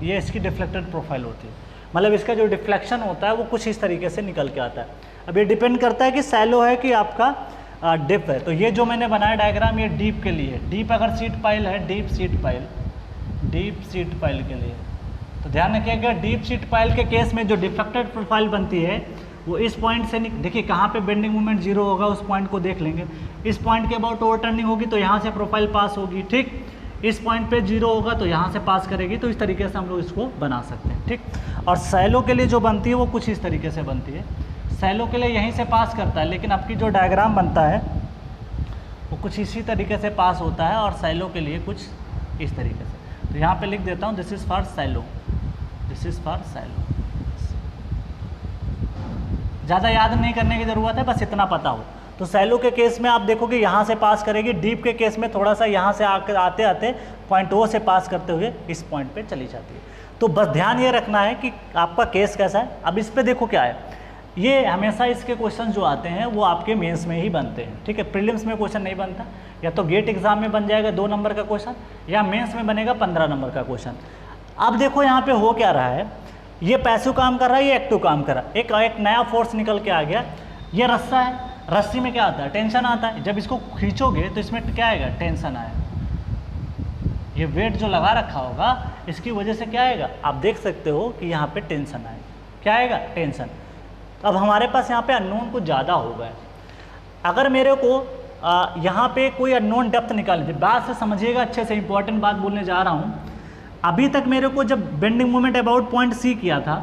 ये इसकी डिफ्लेक्टेड प्रोफाइल होती है, मतलब इसका जो डिफ्लेक्शन होता है वो कुछ इस तरीके से निकल के आता है। अब ये डिपेंड करता है कि सैलो है कि आपका डिप है। तो ये जो मैंने बनाया डायग्राम, ये डीप के लिए, डीप अगर सीट पाइल है, डीप सीट पाइल के लिए, तो ध्यान रखिएगा डीप सीट पाइल के केस में जो डिफ्लेक्टेड प्रोफाइल बनती है वो इस पॉइंट से, देखिए कहाँ पे बेंडिंग मोमेंट जीरो होगा उस पॉइंट को देख लेंगे, इस पॉइंट के अबाउट ओवरटर्निंग होगी तो यहाँ से प्रोफाइल पास होगी, ठीक। इस पॉइंट पे जीरो होगा तो यहाँ से पास करेगी, तो इस तरीके से हम लोग इसको बना सकते हैं, ठीक। और सैलो के लिए जो बनती है वो कुछ इस तरीके से बनती है, सैलो के लिए यहीं से पास करता है, लेकिन आपकी जो डायग्राम बनता है वो कुछ इसी तरीके से पास होता है, और सैलो के लिए कुछ इस तरीके से। तो यहाँ पे लिख देता हूँ, this is for shallow, this is for shallow. ज़्यादा याद नहीं करने की ज़रूरत है, बस इतना पता हो। तो सैलो के केस में आप देखोगे यहाँ से पास करेगी, डीप के केस में थोड़ा सा यहाँ से आते आते पॉइंट ओ से पास करते हुए इस पॉइंट पे चली जाती है। तो बस ध्यान ये रखना है कि आपका केस कैसा है। अब इस पे देखो क्या है, ये हमेशा इसके क्वेश्चन जो आते हैं वो आपके मेंस में ही बनते हैं, ठीक है। प्रीलिम्स में क्वेश्चन नहीं बनता, या तो गेट एग्जाम में बन जाएगा 2 नंबर का क्वेश्चन, या मेंस में बनेगा 15 नंबर का क्वेश्चन। अब देखो यहाँ पे हो क्या रहा है, ये पैसिव काम कर रहा है, ये एक्टिव काम कर रहा है, एक नया फोर्स निकल के आ गया। ये रस्सा है, रस्सी में क्या आता है, टेंशन आता है, जब इसको खींचोगे तो इसमें क्या आएगा, टेंशन आएगा। ये वेट जो लगा रखा होगा इसकी वजह से क्या आएगा, आप देख सकते हो कि यहाँ पे टेंशन आएगा, क्या आएगा, टेंशन। अब हमारे पास यहाँ पे अननोन कुछ ज़्यादा हो गया। अगर मेरे को यहाँ पे कोई अननोन डेप्थ निकाल लीजिए, बात से समझिएगा अच्छे से, इंपॉर्टेंट बात बोलने जा रहा हूँ। अभी तक मेरे को जब bending moment about point C किया था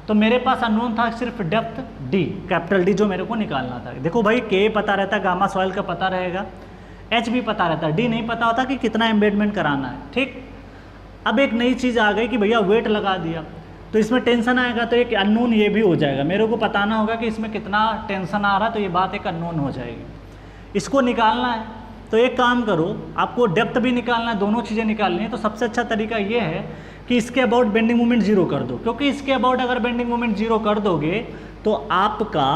तो मेरे पास अननोन था सिर्फ डेप्थ डी, कैपिटल डी जो मेरे को निकालना था। देखो भाई के पता रहता है, गामा सॉइल का पता रहेगा, एच भी पता रहता है, डी नहीं पता होता कि कितना एम्बेडमेंट कराना है, ठीक। अब एक नई चीज़ आ गई कि भैया वेट लगा दिया तो इसमें टेंशन आएगा, तो एक अननोन ये भी हो जाएगा। मेरे को बताना होगा कि इसमें कितना टेंशन आ रहा है, तो ये बात एक अननोन हो जाएगी। इसको निकालना है तो एक काम करो, आपको डेप्थ भी निकालना है, दोनों चीज़ें निकालनी है। तो सबसे अच्छा तरीका ये है कि इसके अबाउट बेंडिंग मोमेंट जीरो कर दो, क्योंकि इसके अबाउट अगर बेंडिंग मोमेंट जीरो कर दोगे तो आपका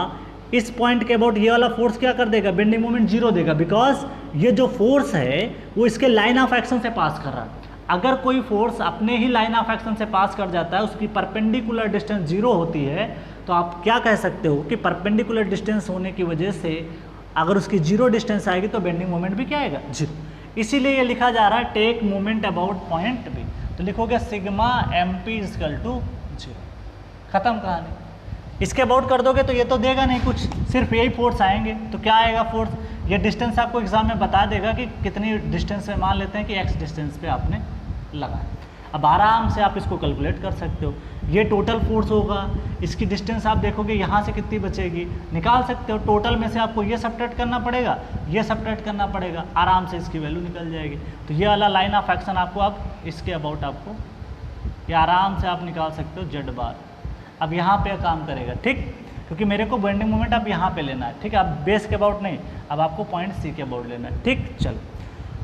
इस पॉइंट के अबाउट ये वाला फोर्स क्या कर देगा, बेंडिंग मोमेंट जीरो देगा, बिकॉज ये जो फोर्स है वो इसके लाइन ऑफ एक्शन से पास कर रहा है। अगर कोई फोर्स अपने ही लाइन ऑफ एक्शन से पास कर जाता है, उसकी परपेंडिकुलर डिस्टेंस जीरो होती है, तो आप क्या कह सकते हो कि परपेंडिकुलर डिस्टेंस होने की वजह से अगर उसकी जीरो डिस्टेंस आएगी तो बेंडिंग मोमेंट भी क्या आएगा, जीरो। इसीलिए ये लिखा जा रहा है take moment about point B. तो लिखोगे सिग्मा MP इजकल टू 0, खत्म कहानी। इसके अबाउट कर दोगे तो ये तो देगा नहीं कुछ, सिर्फ यही फोर्स आएंगे। तो क्या आएगा फोर्स, ये डिस्टेंस आपको एग्जाम में बता देगा कि कितनी डिस्टेंस पे, मान लेते हैं कि x डिस्टेंस पे आपने लगाया। अब आराम से आप इसको कैलकुलेट कर सकते हो, ये टोटल फोर्स होगा, इसकी डिस्टेंस आप देखोगे यहाँ से कितनी बचेगी, निकाल सकते हो। टोटल में से आपको ये सब्ट्रैक्ट करना पड़ेगा, ये सब्ट्रैक्ट करना पड़ेगा, आराम से इसकी वैल्यू निकल जाएगी। तो ये वाला लाइन ऑफ एक्शन आपको अब इसके अबाउट आपको ये आराम से आप निकाल सकते हो z बार। अब यहाँ पे काम करेगा, ठीक, क्योंकि मेरे को बेंडिंग मोमेंट अब यहाँ पे लेना है, ठीक है, अब बेस के अबाउट नहीं, अब आपको पॉइंट सी के अबाउट लेना है, ठीक। चलो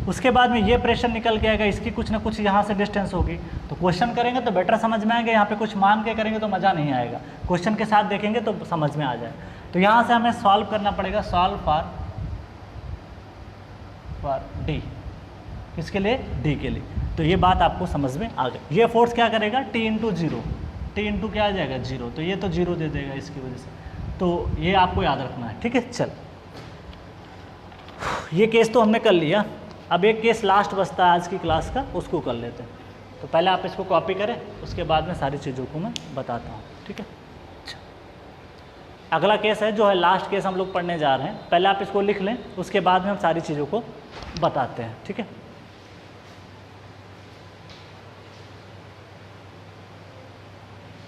उसके बाद में ये प्रेशर निकल के आएगा, इसकी कुछ ना कुछ यहाँ से डिस्टेंस होगी। तो क्वेश्चन करेंगे तो बेटर समझ में आएगा, यहाँ पे कुछ मान के करेंगे तो मज़ा नहीं आएगा, क्वेश्चन के साथ देखेंगे तो समझ में आ जाए। तो यहाँ से हमें सॉल्व करना पड़ेगा, सॉल्व फॉर डी, किसके लिए, डी के लिए। तो ये बात आपको समझ में आ गई। ये फोर्स क्या करेगा, T इंटू 0, T इंटू क्या आ जाएगा 0, तो ये तो 0 दे देगा इसकी वजह से, तो ये आपको याद रखना है, ठीक है। चल ये केस तो हमने कर लिया, अब एक केस लास्ट बचता है आज की क्लास का, उसको कर लेते हैं। तो पहले आप इसको कॉपी करें, उसके बाद में सारी चीज़ों को मैं बताता हूँ, ठीक है। अच्छा, अगला केस है जो है लास्ट केस हम लोग पढ़ने जा रहे हैं, पहले आप इसको लिख लें, उसके बाद में हम सारी चीज़ों को बताते हैं, ठीक है।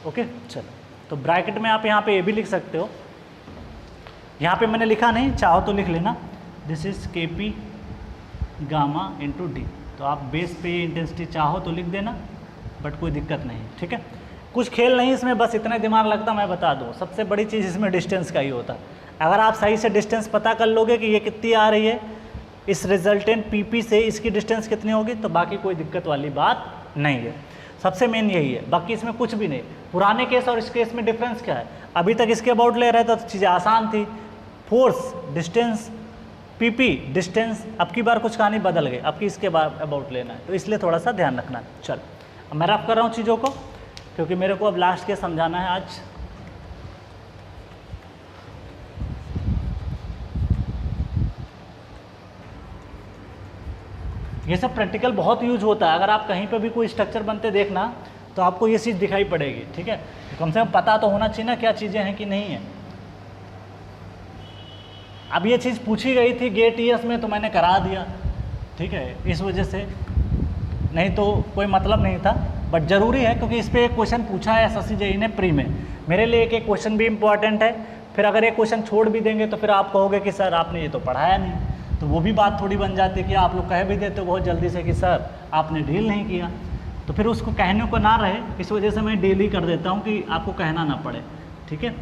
ओके चलो, तो ब्रैकेट में आप यहाँ पे ये भी लिख सकते हो, यहाँ पे मैंने लिखा नहीं, चाहो तो लिख लेना, this is KP gamma into D. तो आप बेस पे ये इंटेंसिटी चाहो तो लिख देना, बट कोई दिक्कत नहीं, ठीक है। कुछ खेल नहीं इसमें, बस इतना दिमाग लगता मैं बता दूँ, सबसे बड़ी चीज़ इसमें डिस्टेंस का ही होता है। अगर आप सही से डिस्टेंस पता कर लोगे कि ये कितनी आ रही है, इस रिजल्टेंट PP से इसकी डिस्टेंस कितनी होगी, तो बाकी कोई दिक्कत वाली बात नहीं है। सबसे मेन यही है, बाकी इसमें कुछ भी नहीं। पुराने केस और इस केस में डिफरेंस क्या है, अभी तक इसके अबाउट ले रहे थे तो चीज़ें आसान थी, फोर्स डिस्टेंस PP डिस्टेंस, अब की बार कुछ कहानी बदल गई, अब की इसके बाद अबाउट लेना है, तो इसलिए थोड़ा सा ध्यान रखना है। चल अब मैं रफ कर रहा हूँ चीज़ों को, क्योंकि मेरे को अब लास्ट केस समझाना है आज। ये सब प्रैक्टिकल बहुत यूज होता है, अगर आप कहीं पे भी कोई स्ट्रक्चर बनते देखना तो आपको ये चीज़ दिखाई पड़ेगी, ठीक है। कम से कम पता तो होना चाहिए ना क्या चीज़ें हैं कि नहीं है। अब ये चीज़ पूछी गई थी गेट ईएस में तो मैंने करा दिया, ठीक है, इस वजह से, नहीं तो कोई मतलब नहीं था, बट ज़रूरी है क्योंकि इस पर एक क्वेश्चन पूछा है SSC JEE ने प्री में। मेरे लिए एक क्वेश्चन भी इम्पॉर्टेंट है, फिर अगर एक क्वेश्चन छोड़ भी देंगे तो फिर आप कहोगे कि सर आपने ये तो पढ़ाया नहीं, तो वो भी बात थोड़ी बन जाती है कि आप लोग कह भी देते हो बहुत जल्दी से कि सर आपने डील नहीं किया, तो फिर उसको कहने को ना रहे, इस वजह से मैं डील ही कर देता हूँ कि आपको कहना ना पड़े, ठीक है।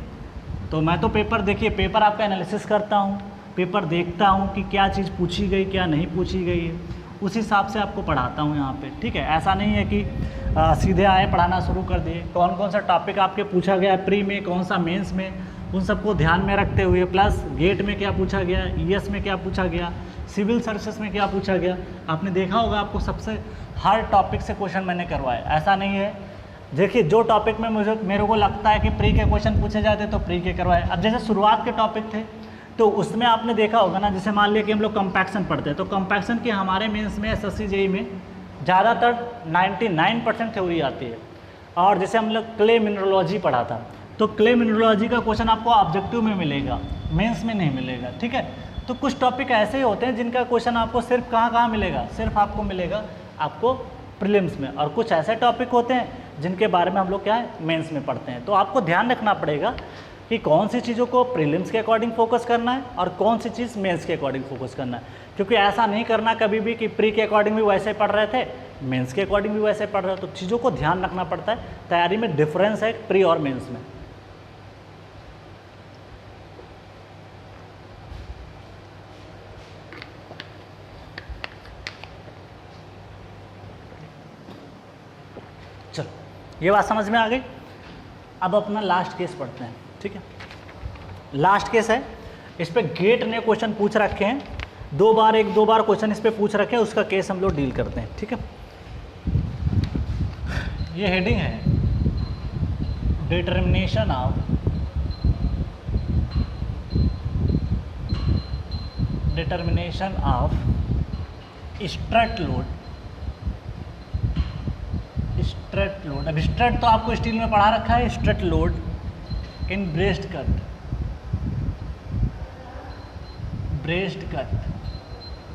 तो मैं तो पेपर, देखिए पेपर आपका एनालिसिस करता हूँ, पेपर देखता हूँ कि क्या चीज़ पूछी गई क्या नहीं पूछी गई है, उस हिसाब से आपको पढ़ाता हूँ यहाँ पे, ठीक है। ऐसा नहीं है कि सीधे आए पढ़ाना शुरू कर दिए। कौन कौन सा टॉपिक आपके पूछा गया है प्री में, कौन सा मेंस में, उन सबको ध्यान में रखते हुए, प्लस गेट में क्या पूछा गया, ईएस में क्या पूछा गया, सिविल सर्विसेज में क्या पूछा गया, आपने देखा होगा आपको सबसे हर टॉपिक से क्वेश्चन मैंने करवाए, ऐसा नहीं है। देखिए जो टॉपिक में मेरे को लगता है कि प्री के क्वेश्चन पूछे जाते तो प्री के करवाए। अब जैसे शुरुआत के टॉपिक थे तो उसमें आपने देखा होगा ना, जैसे मान लिया कि हम लोग कंपैक्शन पढ़ते हैं, तो कंपैक्शन की हमारे मेंस में SSC JEE में ज़्यादातर 99% थ्योरी आती है। और जैसे हम लोग क्ले मिनरोलॉजी पढ़ा था, तो क्ले मिनरोलॉजी का क्वेश्चन आपको ऑब्जेक्टिव में मिलेगा, मेंस में नहीं मिलेगा, ठीक है। तो कुछ टॉपिक ऐसे ही होते हैं जिनका क्वेश्चन आपको सिर्फ कहाँ मिलेगा, सिर्फ आपको मिलेगा आपको प्रीलिम्स में, और कुछ ऐसे टॉपिक होते हैं जिनके बारे में हम लोग क्या है मेंस में पढ़ते हैं। तो आपको ध्यान रखना पड़ेगा कि कौन सी चीज़ों को प्रीलिम्स के अकॉर्डिंग फोकस करना है और कौन सी चीज़ मेंस के अकॉर्डिंग फोकस करना है, क्योंकि ऐसा नहीं करना कभी भी कि प्री के अकॉर्डिंग भी वैसे पढ़ रहे थे, मेंस के अकॉर्डिंग भी वैसे पढ़ रहे थे। तो चीज़ों को ध्यान रखना पड़ता है, तैयारी में डिफरेंस है प्री और मेंस में। चलो ये बात समझ में आ गई। अब अपना लास्ट केस पढ़ते हैं, ठीक है। लास्ट केस है, इस पे गेट ने क्वेश्चन पूछ रखे हैं, एक दो बार क्वेश्चन इस पे पूछ रखे हैं, उसका केस हम लोग डील करते हैं, ठीक है। ये हेडिंग है determination of strut load straight load. अब स्ट्रेट तो आपको स्टील में पढ़ा रखा है, straight load in breast cut. Breast cut,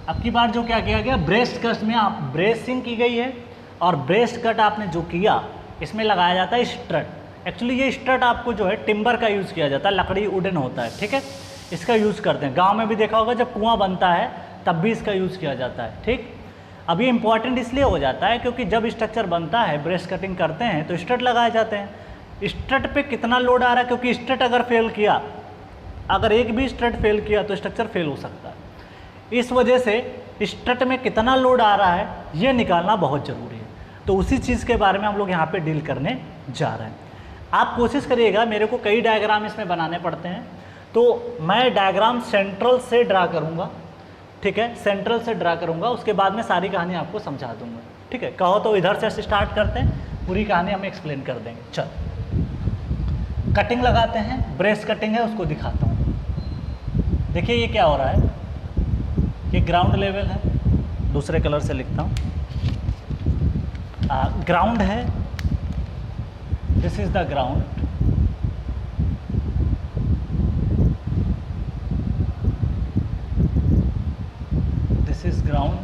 अब की बार जो क्या किया गया, ब्रेस्ट कट में आप ब्रेसिंग की गई है और ब्रेस्ट कट आपने जो किया इसमें लगाया जाता है स्ट्रट। एक्चुअली ये स्ट्रट आपको जो है टिम्बर का यूज़ किया जाता है, लकड़ी वुडन होता है, ठीक है, इसका यूज़ करते हैं। गांव में भी देखा होगा जब कुआं बनता है तब भी इसका यूज़ किया जाता है, ठीक। अब ये इंपॉर्टेंट इसलिए हो जाता है क्योंकि जब स्ट्रक्चर बनता है, ब्रेस्ट कटिंग करते हैं तो स्ट्रट लगाए जाते हैं। स्ट्रट पे कितना लोड आ रहा है, क्योंकि स्ट्रट अगर फेल किया, अगर एक भी स्ट्रट फेल किया तो स्ट्रक्चर फेल हो सकता है। इस वजह से स्ट्रट में कितना लोड आ रहा है ये निकालना बहुत ज़रूरी है। तो उसी चीज़ के बारे में हम लोग यहाँ पे डील करने जा रहे हैं। आप कोशिश करिएगा, मेरे को कई डायग्राम इसमें बनाने पड़ते हैं, तो मैं डायग्राम सेंट्रल से ड्रा करूँगा, ठीक है, सेंट्रल से ड्रा करूँगा, उसके बाद में सारी कहानी आपको समझा दूँगा, ठीक है। कहो तो इधर से स्टार्ट करते हैं, पूरी कहानी हम एक्सप्लेन कर देंगे। चल कटिंग लगाते हैं, ब्रेस्ट कटिंग है उसको दिखाता हूँ। देखिए ये क्या हो रहा है, ये ग्राउंड लेवल है, दूसरे कलर से लिखता हूँ, ग्राउंड है, this is the ground, this is ground,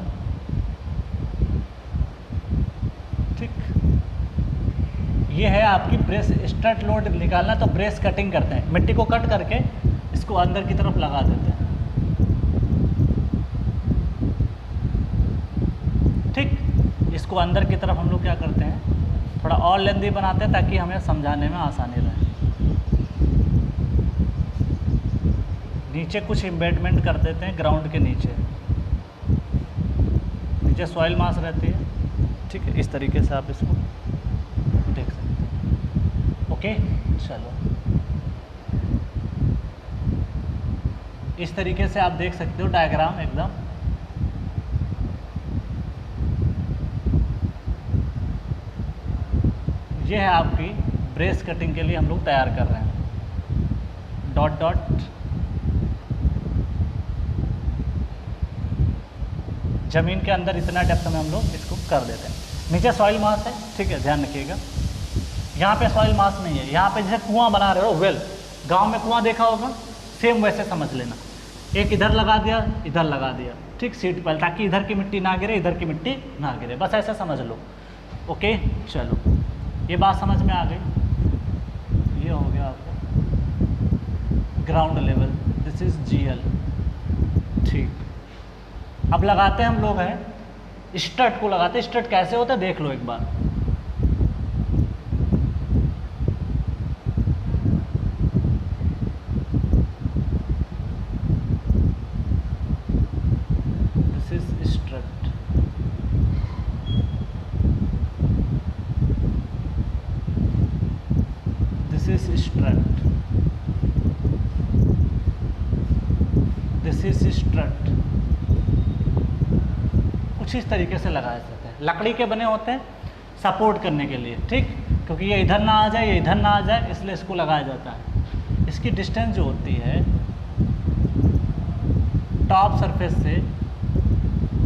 ठीक। ये है आपकी ब्रेस स्ट्रट लोड निकालना, तो ब्रेस कटिंग करते हैं, मिट्टी को कट करके इसको अंदर की तरफ लगा देते हैं, ठीक। इसको अंदर की तरफ हम लोग क्या करते हैं, थोड़ा और लेंदी बनाते हैं ताकि हमें समझाने में आसानी रहे। नीचे कुछ एम्बेडमेंट कर देते हैं, ग्राउंड के नीचे सॉइल मास रहती है, ठीक है, इस तरीके से आप इसको देख सकते हैं। ओके, चलो इस तरीके से आप देख सकते हो डायग्राम एकदम। ये है आपकी ब्रेस कटिंग के लिए हम लोग तैयार कर रहे हैं। डॉट डॉट, ज़मीन के अंदर इतना डेप्थ में हम लोग इसको कर देते हैं। नीचे सॉइल मास है, ठीक है, ध्यान रखिएगा। यहाँ पे सॉइल मास नहीं है, यहाँ पे जैसे कुआं बना रहे हो, वेल गांव में कुआं देखा होगा, सेम वैसे समझ लेना। एक इधर लगा दिया, इधर लगा दिया, ठीक, सीट पर, ताकि इधर की मिट्टी ना गिरे, इधर की मिट्टी ना गिरे, बस ऐसा समझ लो। ओके, चलो ये बात समझ में आ गई। ये हो गया आपका ground level, this is GL, ठीक। अब लगाते हैं हम लोग हैं स्ट्रट को लगाते हैं। स्ट्रट कैसे होता है देख लो एक बार। This is strut, this is strut, this is strut. कुछ इस तरीके से लगाया जाता है, लकड़ी के बने होते हैं सपोर्ट करने के लिए, ठीक, क्योंकि ये इधर ना आ जाए, ये इधर ना आ जाए, इसलिए इसको लगाया जाता है। इसकी डिस्टेंस जो होती है टॉप सरफेस से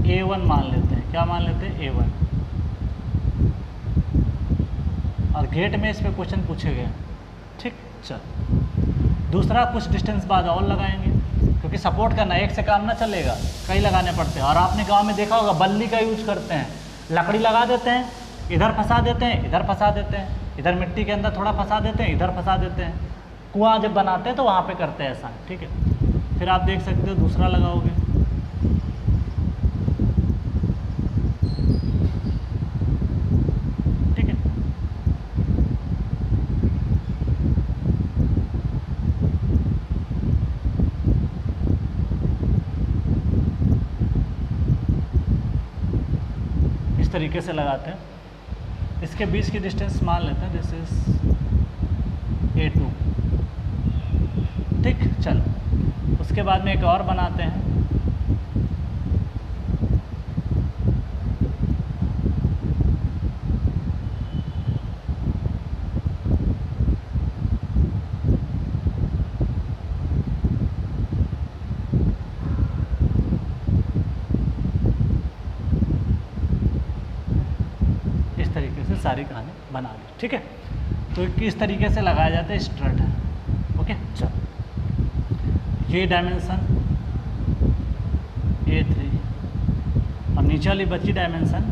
A1 मान लेते हैं, क्या मान लेते हैं, A1। और गेट में इस पर क्वेश्चन पूछे गए, ठीक। चल दूसरा कुछ डिस्टेंस बाद और लगाएंगे, क्योंकि सपोर्ट करना एक से काम ना चलेगा, कई लगाने पड़ते हैं। और आपने गांव में देखा होगा बल्ली का यूज करते हैं, लकड़ी लगा देते हैं, इधर फंसा देते हैं, इधर फंसा देते हैं, इधर मिट्टी के अंदर थोड़ा फंसा देते हैं, इधर फंसा देते हैं। कुआं जब बनाते हैं तो वहाँ पे करते हैं ऐसा, ठीक है। फिर आप देख सकते हो दूसरा लगाओगे, ठीक है। इस तरीके से लगाते हैं। इसके बीच की डिस्टेंस मान लेते हैं, दिस इज A2, ठीक। चलो उसके बाद में एक और बनाते हैं, सारी कहानी बना दी। ठीक है, तो किस तरीके से लगाया जाता है, स्ट्रट है। ओके, चलो ये डायमेंशन A3 और नीचे वाली बची डायमेंशन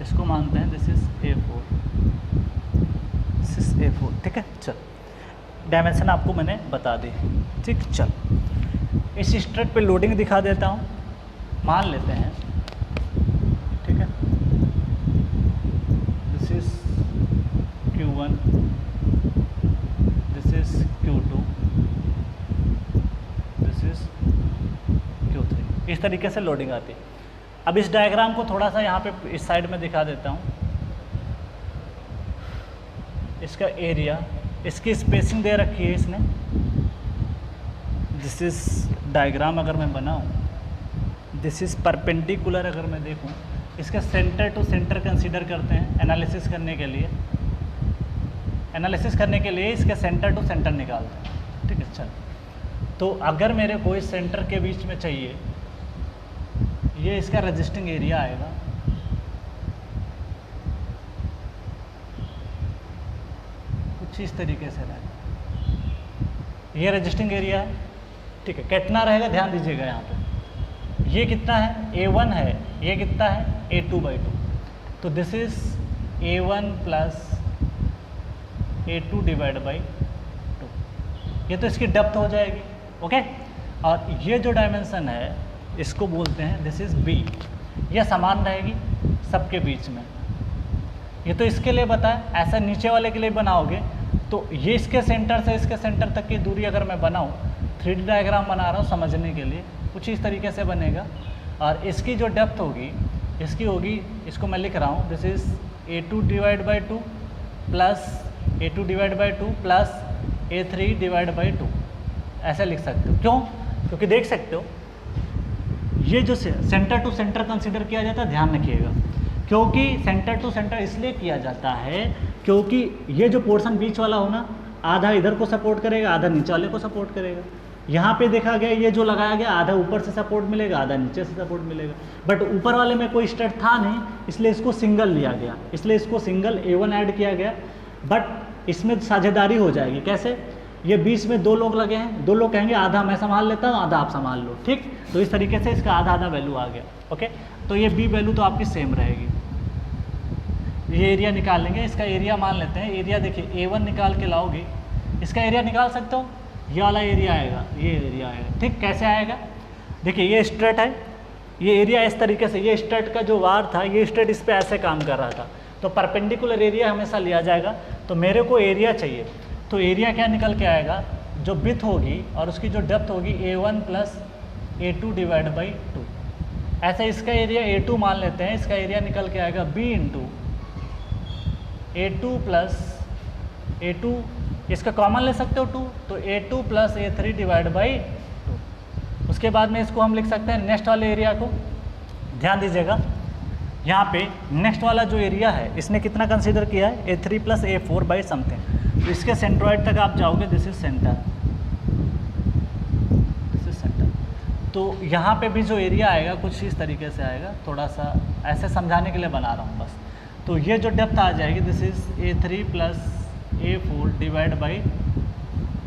इसको मानते हैं this is A4, this is A4। ठीक है, चल डायमेंशन आपको मैंने बता दी। ठीक, चल इस स्ट्रट पे लोडिंग दिखा देता हूँ। मान लेते हैं, ठीक है, this is Q1, this is Q2, this is Q3। इस तरीके से लोडिंग आती है। अब इस डायग्राम को थोड़ा सा यहाँ पे इस साइड में दिखा देता हूँ। इसका एरिया, इसकी स्पेसिंग दे रखी है इसने। दिस इज डायग्राम अगर मैं बनाऊँ, दिस इज परपेंडिकुलर। अगर मैं देखूँ, इसका सेंटर टू सेंटर कंसीडर करते हैं एनालिसिस करने के लिए। एनालिसिस करने के लिए इसके सेंटर टू सेंटर निकालते हैं। ठीक है, चल तो अगर मेरे को इस सेंटर के बीच में चाहिए, ये इसका रजिस्टिंग एरिया आएगा। कुछ इस तरीके से रहेगा। ये रजिस्टिंग एरिया है। ठीक है, कितना रहेगा ध्यान दीजिएगा यहाँ पे। ये कितना है, A1 है, ये कितना है A2/2। तो this is A1 plus A2 divide by 2। ये तो इसकी डेप्थ हो जाएगी। ओके, और ये जो डायमेंशन है इसको बोलते हैं दिस इज B। यह समान रहेगी सबके बीच में। ये तो इसके लिए बताए, ऐसा नीचे वाले के लिए बनाओगे तो ये इसके सेंटर से इसके सेंटर तक की दूरी अगर मैं बनाऊँ, 3D डायग्राम बना रहा हूँ समझने के लिए, कुछ इस तरीके से बनेगा। और इसकी जो डेप्थ होगी, इसकी होगी, इसको मैं लिख रहा हूँ this is A2 divide by 2 plus A2 divide by 2 plus A3 divide by 2। ऐसे लिख सकते हो। क्यों? क्योंकि देख सकते हो ये जो सेंटर टू सेंटर कंसीडर किया जाता है, ध्यान रखिएगा, क्योंकि सेंटर टू सेंटर इसलिए किया जाता है क्योंकि ये जो पोर्शन बीच वाला हो ना, आधा इधर को सपोर्ट करेगा, आधा नीचे वाले को सपोर्ट करेगा। यहाँ पे देखा गया ये जो लगाया गया, आधा ऊपर से सपोर्ट मिलेगा, आधा नीचे से सपोर्ट मिलेगा। बट ऊपर वाले में कोई स्ट्रट था नहीं, इसलिए इसको सिंगल लिया गया, इसलिए इसको सिंगल A1 ऐड किया गया। बट इसमें साझेदारी हो जाएगी। कैसे? ये बीच में दो लोग लगे हैं, दो लोग कहेंगे आधा मैं संभाल लेता हूँ, आधा आप संभाल लो। ठीक, तो इस तरीके से इसका आधा आधा वैल्यू आ गया। ओके, तो ये B वैल्यू तो आपकी सेम रहेगी। ये एरिया निकाल लेंगे। इसका एरिया मान लेते हैं। एरिया देखिए A1 निकाल के लाओगे, इसका एरिया निकाल सकते हो। ये वाला एरिया आएगा, ये एरिया आएगा। ठीक, कैसे आएगा? देखिए ये स्ट्रेट है, ये एरिया इस तरीके से, ये स्ट्रेट का जो वार था, ये स्ट्रेट इस पर ऐसे काम कर रहा था, तो परपेंडिकुलर एरिया हमेशा लिया जाएगा। तो मेरे को एरिया चाहिए, तो एरिया क्या निकल के आएगा, जो विड्थ होगी और उसकी जो डेप्थ होगी A1 plus A2 divide by 2। ऐसे इसका एरिया A2 मान लेते हैं, इसका एरिया निकल के आएगा B into A2 plus A2, इसका कॉमन ले सकते हो 2, तो A2 plus A3 divide by 2। उसके बाद में इसको हम लिख सकते हैं नेक्स्ट वाले एरिया को। ध्यान दीजिएगा, यहाँ पे नेक्स्ट वाला जो एरिया है इसने कितना कंसीडर किया है, A3 plus A4 by something. तो इसके सेंट्रॉइड तक आप जाओगे, this is centre, this is centre. तो यहाँ पे भी जो एरिया आएगा कुछ इस तरीके से आएगा, थोड़ा सा ऐसे समझाने के लिए बना रहा हूँ बस। तो ये जो डेप्थ आ जाएगी this is A3 plus A4 divide by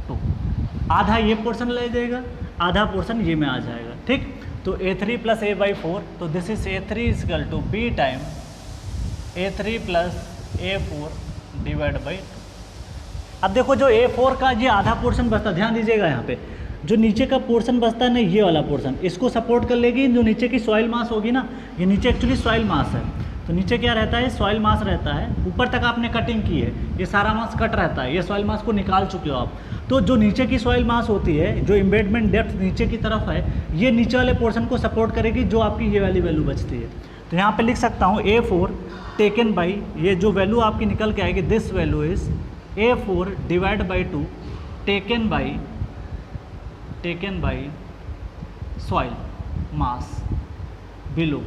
2। आधा ये पोर्शन ले जाएगा, आधा पोर्शन ये में आ जाएगा। ठीक, तो A3 प्लस A/4, तो this is A3 is equal to B time A3 plus A4 divide by 2। अब देखो जो A4 का ये आधा पोर्शन बचता, ध्यान दीजिएगा यहाँ पे जो नीचे का पोर्शन बचता है ना, ये वाला पोर्शन इसको सपोर्ट कर लेगी। जो नीचे की सॉइल मास होगी ना, ये नीचे एक्चुअली सॉइल मास है, तो नीचे क्या रहता है, सॉइल मास रहता है। ऊपर तक आपने कटिंग की है, ये सारा मास कट रहता है, ये सॉइल मास को निकाल चुके हो आप। तो जो नीचे की सॉइल मास होती है, जो एम्बेडमेंट डेप्थ नीचे की तरफ है, ये नीचे वाले पोर्शन को सपोर्ट करेगी, जो आपकी ये वाली वैल्यू बचती है। तो यहाँ पे लिख सकता हूँ A4 टेकन बाई, ये जो वैल्यू आपकी निकल के आएगी, this value is A4 divide by 2 taken by soil mass below.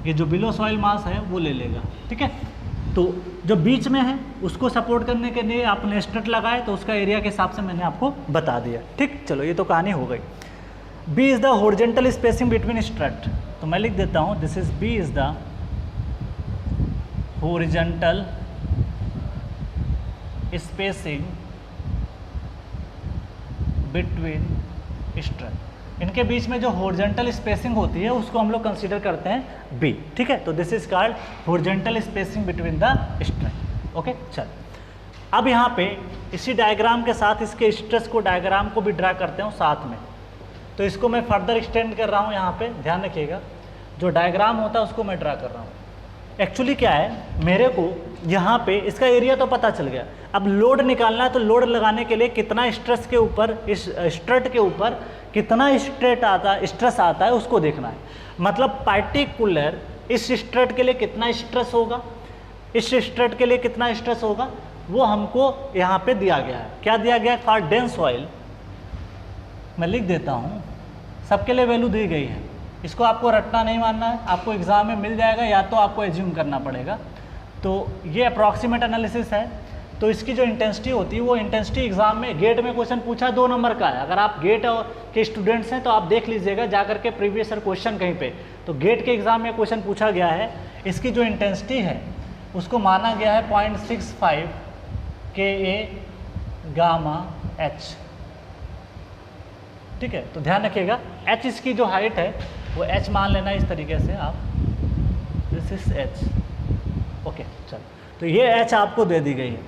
ये जो बिलो सॉइल मास है वो ले लेगा। ठीक है, तो जो बीच में है उसको सपोर्ट करने के लिए आपने स्ट्रट लगाए, तो उसका एरिया के हिसाब से मैंने आपको बता दिया। ठीक, चलो ये तो कहानी हो गई। B is the horizontal spacing between strut, तो मैं लिख देता हूँ this is B is the horizontal spacing between strut, इनके बीच में जो हॉरिजॉन्टल स्पेसिंग होती है उसको हम लोग कंसीडर करते हैं बी, ठीक है। तो this is called horizontal spacing between the strut. Okay, चल अब यहाँ पे इसी डायग्राम के साथ इसके स्ट्रेस को डायग्राम को भी ड्रा करते हूँ साथ में। तो इसको मैं फर्दर एक्सटेंड कर रहा हूँ, यहाँ पे ध्यान रखिएगा, जो डायग्राम होता है उसको मैं ड्रा कर रहा हूँ। एक्चुअली क्या है, मेरे को यहाँ पे इसका एरिया तो पता चल गया, अब लोड निकालना है, तो लोड लगाने के लिए कितना स्ट्रेस के ऊपर, इस स्ट्रट के ऊपर कितना स्ट्रेस आता है उसको देखना है। मतलब पार्टिकुलर इस स्ट्रट के लिए कितना स्ट्रेस होगा, इस स्ट्रट के लिए कितना स्ट्रेस होगा, वो हमको यहाँ पे दिया गया है। क्या दिया गया है? फॉर डेंस ऑयल, मैं लिख देता हूँ, सबके लिए वैल्यू दी गई है, इसको आपको रटना नहीं मानना है, आपको एग्जाम में मिल जाएगा या तो आपको एज्यूम करना पड़ेगा। तो ये अप्रॉक्सीमेट एनालिसिस है। तो इसकी जो इंटेंसिटी होती है वो इंटेंसिटी एग्जाम में गेट में क्वेश्चन पूछा 2 नंबर का है। अगर आप गेट के स्टूडेंट्स हैं तो आप देख लीजिएगा जा करके प्रीवियस ईयर क्वेश्चन कहीं पे, तो गेट के एग्जाम में क्वेश्चन पूछा गया है, इसकी जो इंटेंसिटी है उसको माना गया है 0.65 KA गामा H, ठीक है। तो ध्यान रखिएगा H इसकी जो हाइट है वो H मान लेना इस तरीके से आप, दिस इज H, ओके। चल, तो ये H आपको दे दी गई है,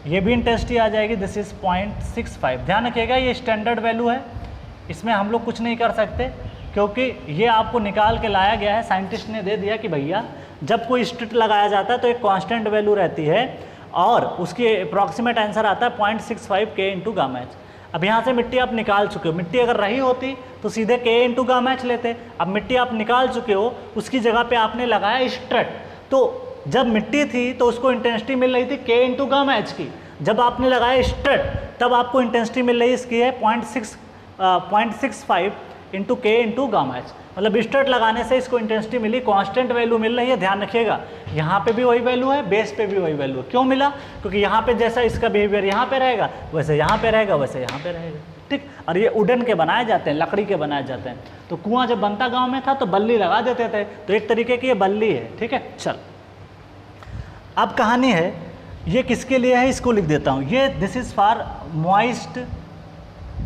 ये भी इंटेंसिटी आ जाएगी, दिस इज 0.65। ध्यान रखिएगा ये स्टैंडर्ड वैल्यू है, इसमें हम लोग कुछ नहीं कर सकते क्योंकि ये आपको निकाल के लाया गया है, साइंटिस्ट ने दे दिया कि भैया जब कोई स्ट्रिट लगाया जाता है तो एक कांस्टेंट वैल्यू रहती है और उसकी अप्रॉक्सीमेट आंसर आता है 0.65 K इंटू गामा H। अब यहाँ से मिट्टी आप निकाल चुके हो, मिट्टी अगर रही होती तो सीधे K इंटू गामा H लेते, अब मिट्टी आप निकाल चुके हो, उसकी जगह पे आपने लगाया स्ट्रट, तो जब मिट्टी थी तो उसको इंटेंसिटी मिल रही थी K इंटू गामा H की, जब आपने लगाया स्ट्रट तब आपको इंटेंसिटी मिल रही है इसकी है 0.65 into K into gamma H। मतलब स्ट्रट लगाने से इसको इंटेंसिटी मिली, कांस्टेंट वैल्यू मिल रही है। ध्यान रखिएगा यहाँ पे भी वही वैल्यू है, बेस पे भी वही वैल्यू है। क्यों मिला? क्योंकि यहाँ पे जैसा इसका बिहेवियर यहाँ पे रहेगा वैसे यहाँ पे रहेगा, वैसे यहाँ पे रहेगा, ठीक। और ये वुडन के बनाए जाते हैं, लकड़ी के बनाए जाते हैं। तो कुआं जब बनता गाँव में था तो बल्ली लगा देते थे, तो एक तरीके की ये बल्ली है, ठीक है। चल, अब कहानी है ये किसके लिए है इसको लिख देता हूँ। ये दिस इज फॉर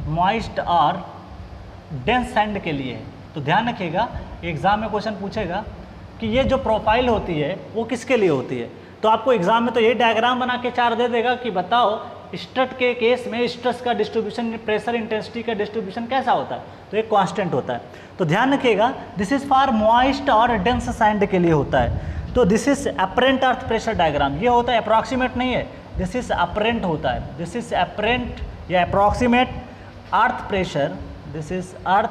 मॉइस्ट और डेंस सैंड के लिए है। तो ध्यान रखिएगा एग्जाम में क्वेश्चन पूछेगा कि ये जो प्रोफाइल होती है वो किसके लिए होती है, तो आपको एग्जाम में तो ये डायग्राम बना के 4 दे देगा कि बताओ स्ट्रट के केस में स्ट्रेस का डिस्ट्रीब्यूशन, प्रेशर इंटेंसिटी का डिस्ट्रीब्यूशन कैसा होता है, तो एक कांस्टेंट होता है। तो ध्यान रखिएगा दिस इज फॉर मॉइस्ट और डेंस सैंड के लिए होता है। तो this is apparent earth pressure diagram, ये होता है अप्रॉक्सीमेट नहीं है, दिस इज अपरेंट होता है, दिस इज अपरेंट या approximate earth pressure, this is earth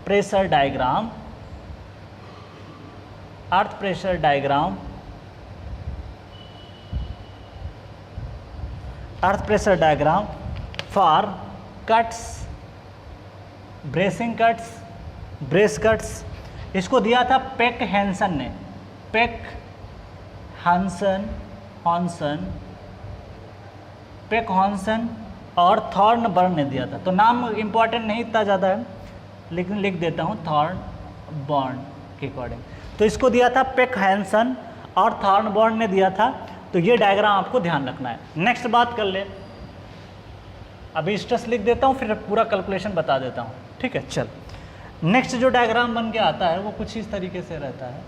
pressure diagram, earth pressure diagram, earth pressure diagram for cuts, bracing cuts, brace cuts. इसको दिया था पेक हैंसन ने, पेक हॉन्सन और थॉर्नबर्न ने दिया था। तो नाम इंपॉर्टेंट नहीं इतना ज़्यादा है, लेकिन लिख देता हूँ थॉर्नबर्न के अकॉर्डिंग। तो इसको दिया था पेक हैंसन और थॉर्नबर्न ने दिया था। तो ये डायग्राम आपको ध्यान रखना है। नेक्स्ट बात कर ले, अभी स्ट्रेस लिख देता हूँ फिर पूरा कैलकुलेशन बता देता हूँ, ठीक है। चल, नेक्स्ट जो डायग्राम बन के आता है वो कुछ इस तरीके से रहता है।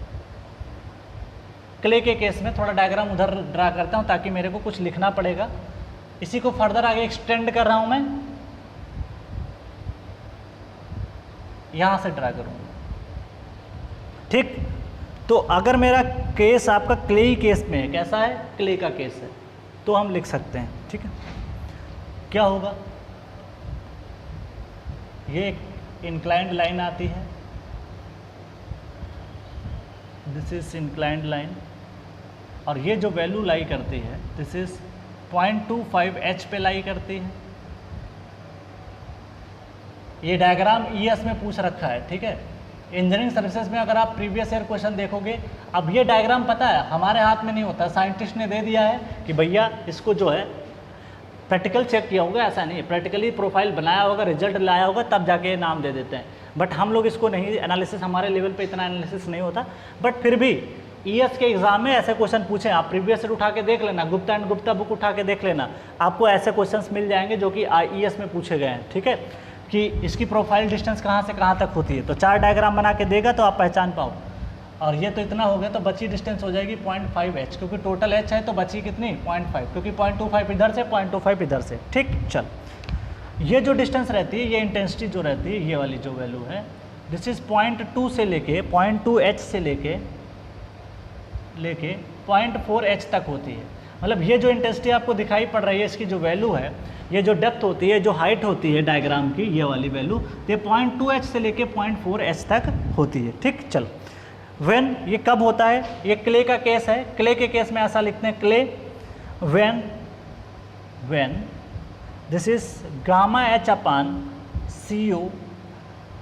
क्ले के केस में थोड़ा डायग्राम उधर ड्रा करता हूँ ताकि मेरे को कुछ लिखना पड़ेगा। इसी को फर्दर आगे एक्सटेंड कर रहा हूँ मैं, यहाँ से ड्रा करूँगा, ठीक। तो अगर मेरा केस आपका क्ले केस में है, कैसा है, क्ले का केस है, तो हम लिख सकते हैं, ठीक है। क्या होगा, ये एक इंक्लाइंड लाइन आती है, दिस इज इंक्लाइंड लाइन, और ये जो वैल्यू लाई करती है दिस इज 0.25 H पे लाई करती है। ये डायग्राम ES में पूछ रखा है, ठीक है। इंजीनियरिंग सर्विसेज में अगर आप प्रीवियस ईयर क्वेश्चन देखोगे, अब ये डायग्राम पता है हमारे हाथ में नहीं होता, साइंटिस्ट ने दे दिया है कि भैया इसको जो है प्रैक्टिकल चेक किया होगा, ऐसा नहीं है, प्रैक्टिकली प्रोफाइल बनाया होगा, रिजल्ट लाया होगा, तब जाके नाम दे देते हैं। बट हम लोग इसको नहीं, एनालिसिस हमारे लेवल पे इतना एनालिसिस नहीं होता, बट फिर भी ईएस के एग्जाम में ऐसे क्वेश्चन पूछे, आप प्रीवियस ईयर उठा के देख लेना, गुप्ता एंड गुप्ता बुक उठा के देख लेना, आपको ऐसे क्वेश्चंस मिल जाएंगे जो कि ईएस में पूछे गए हैं। ठीक है, कि इसकी प्रोफाइल डिस्टेंस कहाँ से कहाँ तक होती है, तो 4 डायग्राम बना के देगा तो आप पहचान पाओ। और ये तो इतना हो गया, तो बची डिस्टेंस हो जाएगी 0.5h, क्योंकि टोटल h है तो बची कितनी 0.5, क्योंकि 0.25 इधर से 0.25 इधर से। ठीक, चल ये जो डिस्टेंस रहती है, ये इंटेंसिटी जो रहती है, ये वाली जो वैल्यू है, दिस इज 0.2 से लेके 0.2h से लेके 0.4h तक होती है। मतलब ये जो इंटेंसिटी आपको दिखाई पड़ रही है, इसकी जो वैल्यू है, ये जो डेप्थ होती है, जो हाइट होती है डायग्राम की, ये वाली वैल्यू, ये 0.2h से लेके 0.4h तक होती है। ठीक, चलो व्हेन, ये कब होता है, ये क्ले का केस है। क्ले के केस में ऐसा लिखते हैं, clay when this is gamma H upon CU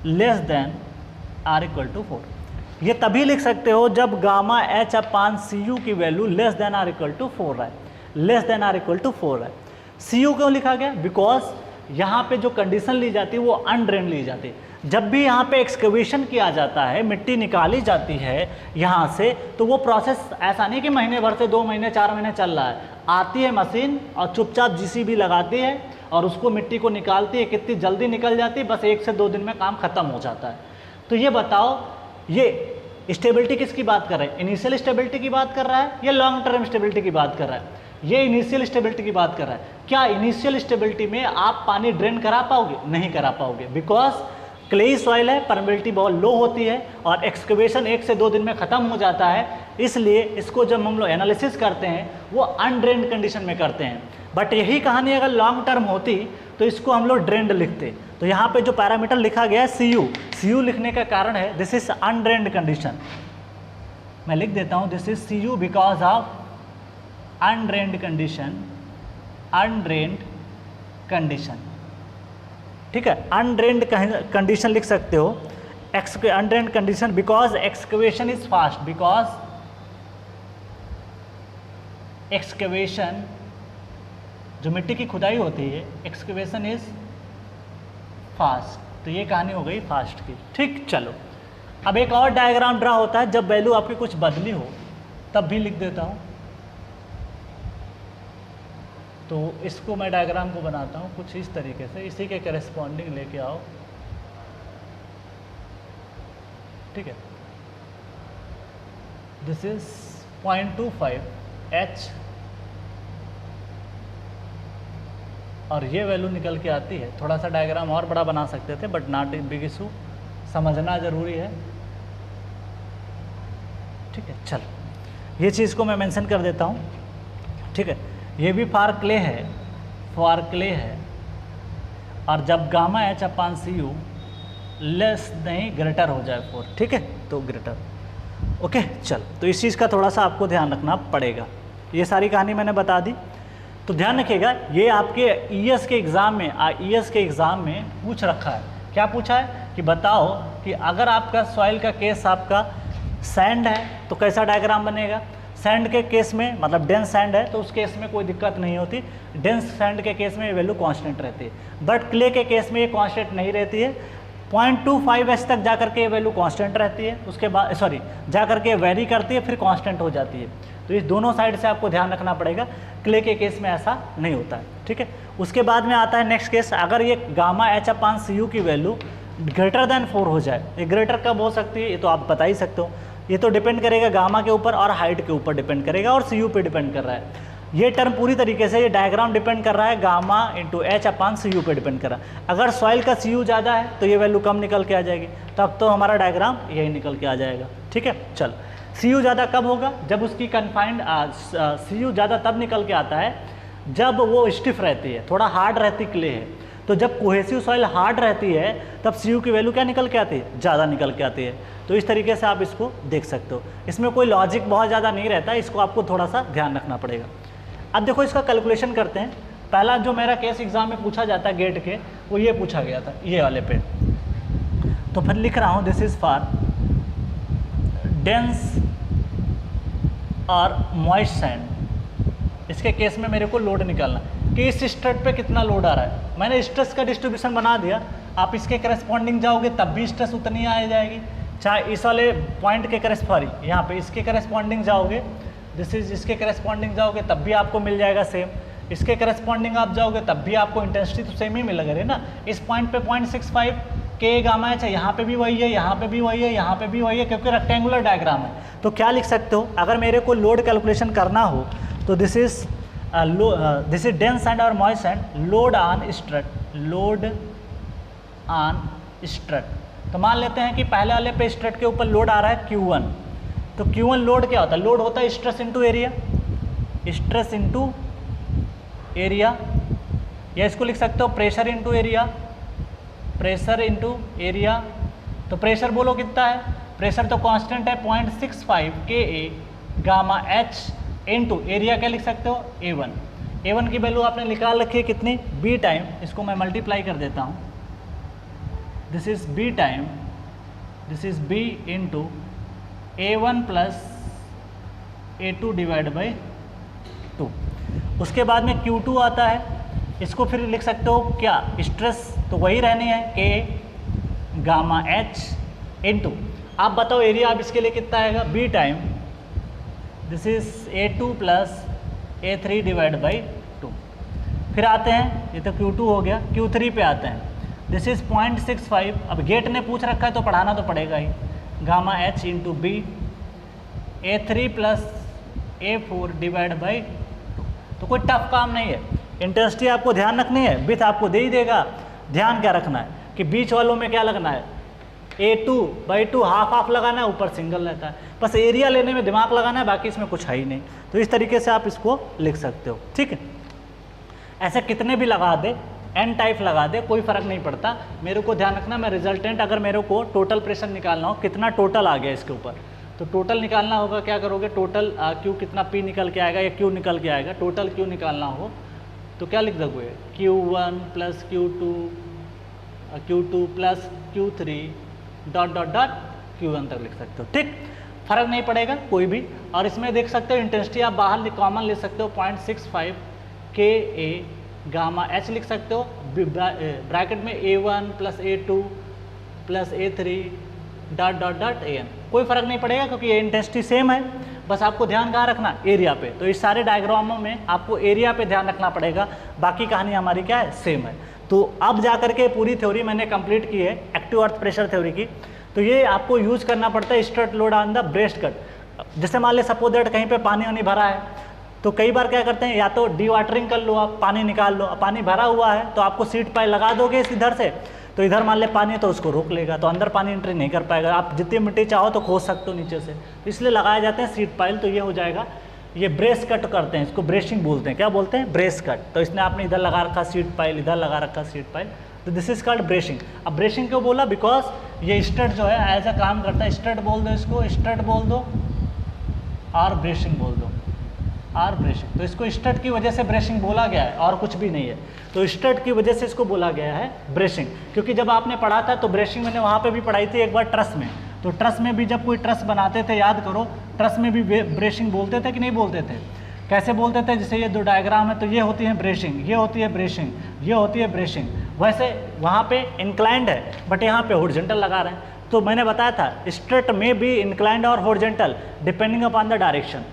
less than or equal to 4। ये तभी लिख सकते हो जब गामा एच अपान CU की value less than or equal to 4 है, less than or equal to 4 है। CU क्यों लिखा गया, बिकॉज यहाँ पे जो कंडीशन ली जाती है वो अनड्रेन ली जाती है। जब भी यहाँ पे एक्सकवेशन किया जाता है, मिट्टी निकाली जाती है यहाँ से, तो वो प्रोसेस ऐसा नहीं कि महीने भर से 2 महीने 4 महीने चल रहा है। आती है मशीन और चुपचाप JCB लगाती है और उसको मिट्टी को निकालती है, कितनी जल्दी निकल जाती है, बस 1 से 2 दिन में काम खत्म हो जाता है। तो ये बताओ, ये स्टेबिलिटी किसकी बात कर रहा है, इनिशियल स्टेबिलिटी की बात कर रहा है या लॉन्ग टर्म स्टेबिलिटी की बात कर रहा है? ये इनिशियल स्टेबिलिटी की बात कर रहा है। क्या इनिशियल स्टेबिलिटी में आप पानी ड्रेन करा पाओगे? नहीं करा पाओगे, बिकॉज क्लेई सॉइल है, परमेबिलिटी बहुत लो होती है और एक्सकवेशन 1 से 2 दिन में ख़त्म हो जाता है। इसलिए इसको जब हम लोग एनालिसिस करते हैं वो अनड्रेन्ड कंडीशन में करते हैं। बट यही कहानी अगर लॉन्ग टर्म होती तो इसको हम लोग ड्रेन्ड लिखते। तो यहाँ पे जो पैरामीटर लिखा गया है CU लिखने का कारण है दिस इज अनड्रेन्ड कंडीशन। मैं लिख देता हूँ this is CU because of undrained condition. ठीक है, अनड्रेन्ड कंडीशन लिख सकते हो, undrained condition because excavation is fast, because excavation जो मिट्टी की खुदाई होती है, एक्सकवेशन इज फास्ट। तो ये कहानी हो गई फास्ट की। ठीक, चलो अब एक और डायग्राम ड्रा होता है जब वैल्यू आपकी कुछ बदली हो, तब भी लिख देता हूँ। तो इसको मैं डायग्राम को बनाता हूँ कुछ इस तरीके से, इसी के करेस्पॉन्डिंग लेके आओ। ठीक है, दिस इज 0.25h और ये वैल्यू निकल के आती है। थोड़ा सा डायग्राम और बड़ा बना सकते थे but not a big issue, समझना ज़रूरी है। ठीक है, चल ये चीज़ को मैं मेंशन कर देता हूँ। ठीक है, ये भी फॉर क्ले है और जब gamma H upon CU less नहीं ग्रेटर हो जाए 4, ठीक है, तो ग्रेटर। ओके, चल तो इस चीज़ का थोड़ा सा आपको ध्यान रखना पड़ेगा। ये सारी कहानी मैंने बता दी, तो ध्यान रखिएगा। ये आपके ईएस के एग्ज़ाम में पूछ रखा है। क्या पूछा है कि बताओ कि अगर आपका सॉइल का केस आपका सैंड है तो कैसा डायग्राम बनेगा। सैंड के केस में मतलब डेंस सैंड है तो उस केस में कोई दिक्कत नहीं होती, डेंस सैंड के केस में ये वैल्यू कांस्टेंट रहती है। बट क्ले के केस में ये कांस्टेंट नहीं रहती है, 0.25h तक जा करके ये वैल्यू कांस्टेंट रहती है, उसके बाद जा करके वेरी करती है, फिर कांस्टेंट हो जाती है। तो इस दोनों साइड से आपको ध्यान रखना पड़ेगा। क्ले के केस में ऐसा नहीं होता है। ठीक है, उसके बाद में आता है नेक्स्ट केस, अगर ये गामा एच अपान CU की वैल्यू ग्रेटर देन 4 हो जाए। ये ग्रेटर कब हो सकती है ये तो आप बता ही सकते हो। ये तो डिपेंड करेगा गामा के ऊपर और हाइट के ऊपर डिपेंड करेगा और CU पे डिपेंड कर रहा है। ये टर्म पूरी तरीके से, ये डायग्राम डिपेंड कर रहा है gamma into H upon CU पे डिपेंड कर रहा है। अगर सॉइल का CU ज़्यादा है तो ये वैल्यू कम निकल के आ जाएगी, तब तो हमारा डायग्राम यही निकल के आ जाएगा। ठीक है, चल CU ज़्यादा कब होगा, जब उसकी कन्फाइंड CU ज़्यादा तब निकल के आता है जब वो स्टिफ रहती है, थोड़ा हार्ड रहती क्ले है। तो जब कोहेसिव सॉइल हार्ड रहती है तब CU की वैल्यू क्या निकल के आती है, ज़्यादा निकल के आती है। तो इस तरीके से आप इसको देख सकते हो। इसमें कोई लॉजिक बहुत ज़्यादा नहीं रहता, इसको आपको थोड़ा सा ध्यान रखना पड़ेगा। अब देखो इसका कैलकुलेशन करते हैं। पहला जो मेरा केस एग्जाम में पूछा जाता है गेट के, वो ये पूछा गया था, ये वाले पे। तो फिर लिख रहा हूँ दिस इज फॉर डेंस और मॉइस्ट सैंड। इसके केस में मेरे को लोड निकालना कि इस स्ट्रेट पे कितना लोड आ रहा है। मैंने स्ट्रेस का डिस्ट्रीब्यूशन बना दिया, आप इसके करस्पॉन्डिंग जाओगे तब भी स्ट्रेस उतनी आ जाएगी। चाहे इस वाले पॉइंट के करेस्पॉन्डिंग, यहाँ पे इसके करेस्पॉन्डिंग जाओगे, दिस इज इसके करेस्पॉन्डिंग जाओगे तब भी आपको मिल जाएगा सेम, इसके करेस्पॉन्डिंग आप जाओगे तब भी आपको इंटेंसिटी तो सेम ही मिलेगा रे ना। इस पॉइंट पे 0.65 के गामा एच है, यहाँ पे भी वही है, यहाँ पे भी वही है, यहाँ पे भी वही है, क्योंकि रेक्टेंगुलर डायग्राम है। तो क्या लिख सकते हो, अगर मेरे को लोड कैलकुलेशन करना हो तो दिस इज डेंस सैंड और moist sand, load on strut, load on strut. तो मान लेते हैं कि पहले वाले पे स्ट्रट के ऊपर लोड आ रहा है Q1, तो Q1 लोड क्या होता है, लोड होता है stress into area, stress into area, या इसको लिख सकते हो pressure into area, pressure into area. तो प्रेशर बोलो कितना है, प्रेशर तो कांस्टेंट है 0.65 KA gamma H into area क्या लिख सकते हो A1। A1 की वैल्यू आपने निकाल रखी है कितनी, B टाइम, इसको मैं मल्टीप्लाई कर देता हूँ, this is B time, this is B into A1 plus A2 divide by 2। उसके बाद में Q2 आता है, इसको फिर लिख सकते हो क्या, स्ट्रेस तो वही रहनी है K गामा एच इंटू, आप बताओ एरिया अब इसके लिए कितना आएगा, B time, this is A2 plus A3 divide by 2। फिर आते हैं, ये तो Q2 हो गया, Q3 पे आते हैं, दिस इज 0.65, अब गेट ने पूछ रखा है तो पढ़ाना तो पड़ेगा ही, gamma H into B A3 plus A4 divide by 2। तो कोई टफ काम नहीं है, इंटेंसिटी आपको ध्यान रखनी है, विथ आपको दे ही देगा, ध्यान क्या रखना है कि बीच वालों में क्या लगना है, A2/2 हाफ हाफ लगाना है, ऊपर सिंगल रहता है, बस एरिया लेने में दिमाग लगाना है, बाकी इसमें कुछ है ही नहीं। तो इस तरीके से आप इसको लिख सकते हो, ठीक है। ऐसे कितने भी लगा दे, N टाइप लगा दे, कोई फ़र्क नहीं पड़ता, मेरे को ध्यान रखना मैं रिजल्टेंट, अगर मेरे को टोटल प्रेशर निकालना हो, कितना टोटल आ गया इसके ऊपर, तो टोटल निकालना होगा, क्या करोगे, टोटल Q कितना P निकल के आएगा या Q निकल के आएगा, टोटल Q निकालना हो तो क्या लिख दोगे, Q1 plus Q2 plus Q3 dot dot dot Q1 तक लिख सकते हो, ठीक, फर्क नहीं पड़ेगा कोई भी। और इसमें देख सकते हो इंटेंसिटी आप बाहर कॉमन ले सकते हो, 0.65 KA गामा एच लिख सकते हो, ब्रैकेट में A1 plus A2 plus A3 dot dot dot AN, कोई फर्क नहीं पड़ेगा क्योंकि ये इंटेंसिटी सेम है, बस आपको ध्यान कहाँ रखना, एरिया पे। तो इस सारे डायग्रामों में आपको एरिया पे ध्यान रखना पड़ेगा, बाकी कहानी हमारी क्या है, सेम है। तो अब जा करके पूरी थ्योरी मैंने कंप्लीट की है एक्टिव अर्थ प्रेशर थ्योरी की। तो ये आपको यूज करना पड़ता है strut load on the breast cut. जैसे मान ले सपोज दैट कहीं पे पानी वानी भरा है, तो कई बार क्या करते हैं, या तो डी वाटरिंग कर लो, आप पानी निकाल लो, पानी भरा हुआ है तो आपको सीट पाइप लगा दोगे इधर से, तो इधर मान ले पानी है तो उसको रोक लेगा, तो अंदर पानी एंट्री नहीं कर पाएगा, आप जितनी मिट्टी चाहो तो खोद सकते हो नीचे से, तो इसलिए लगाए जाते हैं सीट पाइल। तो ये हो जाएगा, ये ब्रेस कट करते हैं, इसको ब्रेशिंग बोलते हैं, क्या बोलते हैं, ब्रेस कट। तो इसने आपने इधर लगा रखा सीट पाइल, इधर लगा रखा सीट पाइल, तो दिस इज कॉल्ड ब्रेशिंग। अब ब्रेशिंग क्यों बोला, बिकॉज ये स्टड जो है ऐसा काम करता है, स्टड बोल दो इसको, स्टड बोल दो और ब्रेशिंग बोल दो, आर ब्रेशिंग। तो इसको स्टड की वजह से ब्रेशिंग बोला गया है और कुछ भी नहीं है, तो स्टड की वजह से इसको बोला गया है ब्रेशिंग। क्योंकि जब आपने पढ़ा था तो ब्रेशिंग मैंने वहाँ पे भी पढ़ाई थी एक बार ट्रस में, तो ट्रस में भी जब कोई ट्रस बनाते थे, याद करो, ट्रस में भी ब्रेशिंग बोलते थे कि नहीं बोलते थे, कैसे बोलते थे, जैसे ये दो डायग्राम है तो ये होती है ब्रेशिंग, ये होती है ब्रेशिंग, ये होती है ब्रेशिंग। वैसे वहाँ पे इंक्लाइंड है बट यहाँ पे हॉरिजॉन्टल लगा रहे हैं, तो मैंने बताया था स्ट्रेट में भी इंक्लाइंड और horizontal depending upon the direction,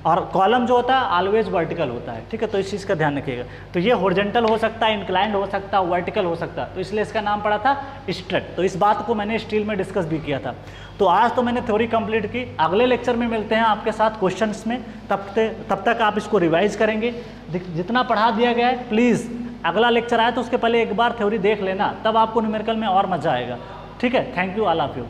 और कॉलम जो होता है ऑलवेज वर्टिकल होता है, ठीक है। तो इस चीज़ का ध्यान रखिएगा। तो ये हॉरिजॉन्टल हो सकता है, इंक्लाइंड हो सकता है, वर्टिकल हो सकता है, तो इसलिए इसका नाम पड़ा था स्ट्रेट। तो इस बात को मैंने स्टील में डिस्कस भी किया था। तो आज तो मैंने थ्योरी कंप्लीट की, अगले लेक्चर में मिलते हैं आपके साथ क्वेश्चंस में, तब तक आप इसको रिवाइज करेंगे। जितना पढ़ा दिया गया है प्लीज़ अगला लेक्चर आए तो उसके पहले एक बार थ्योरी देख लेना, तब आपको न्यूमेरिकल में और मजा आएगा, ठीक है। Thank you all of you.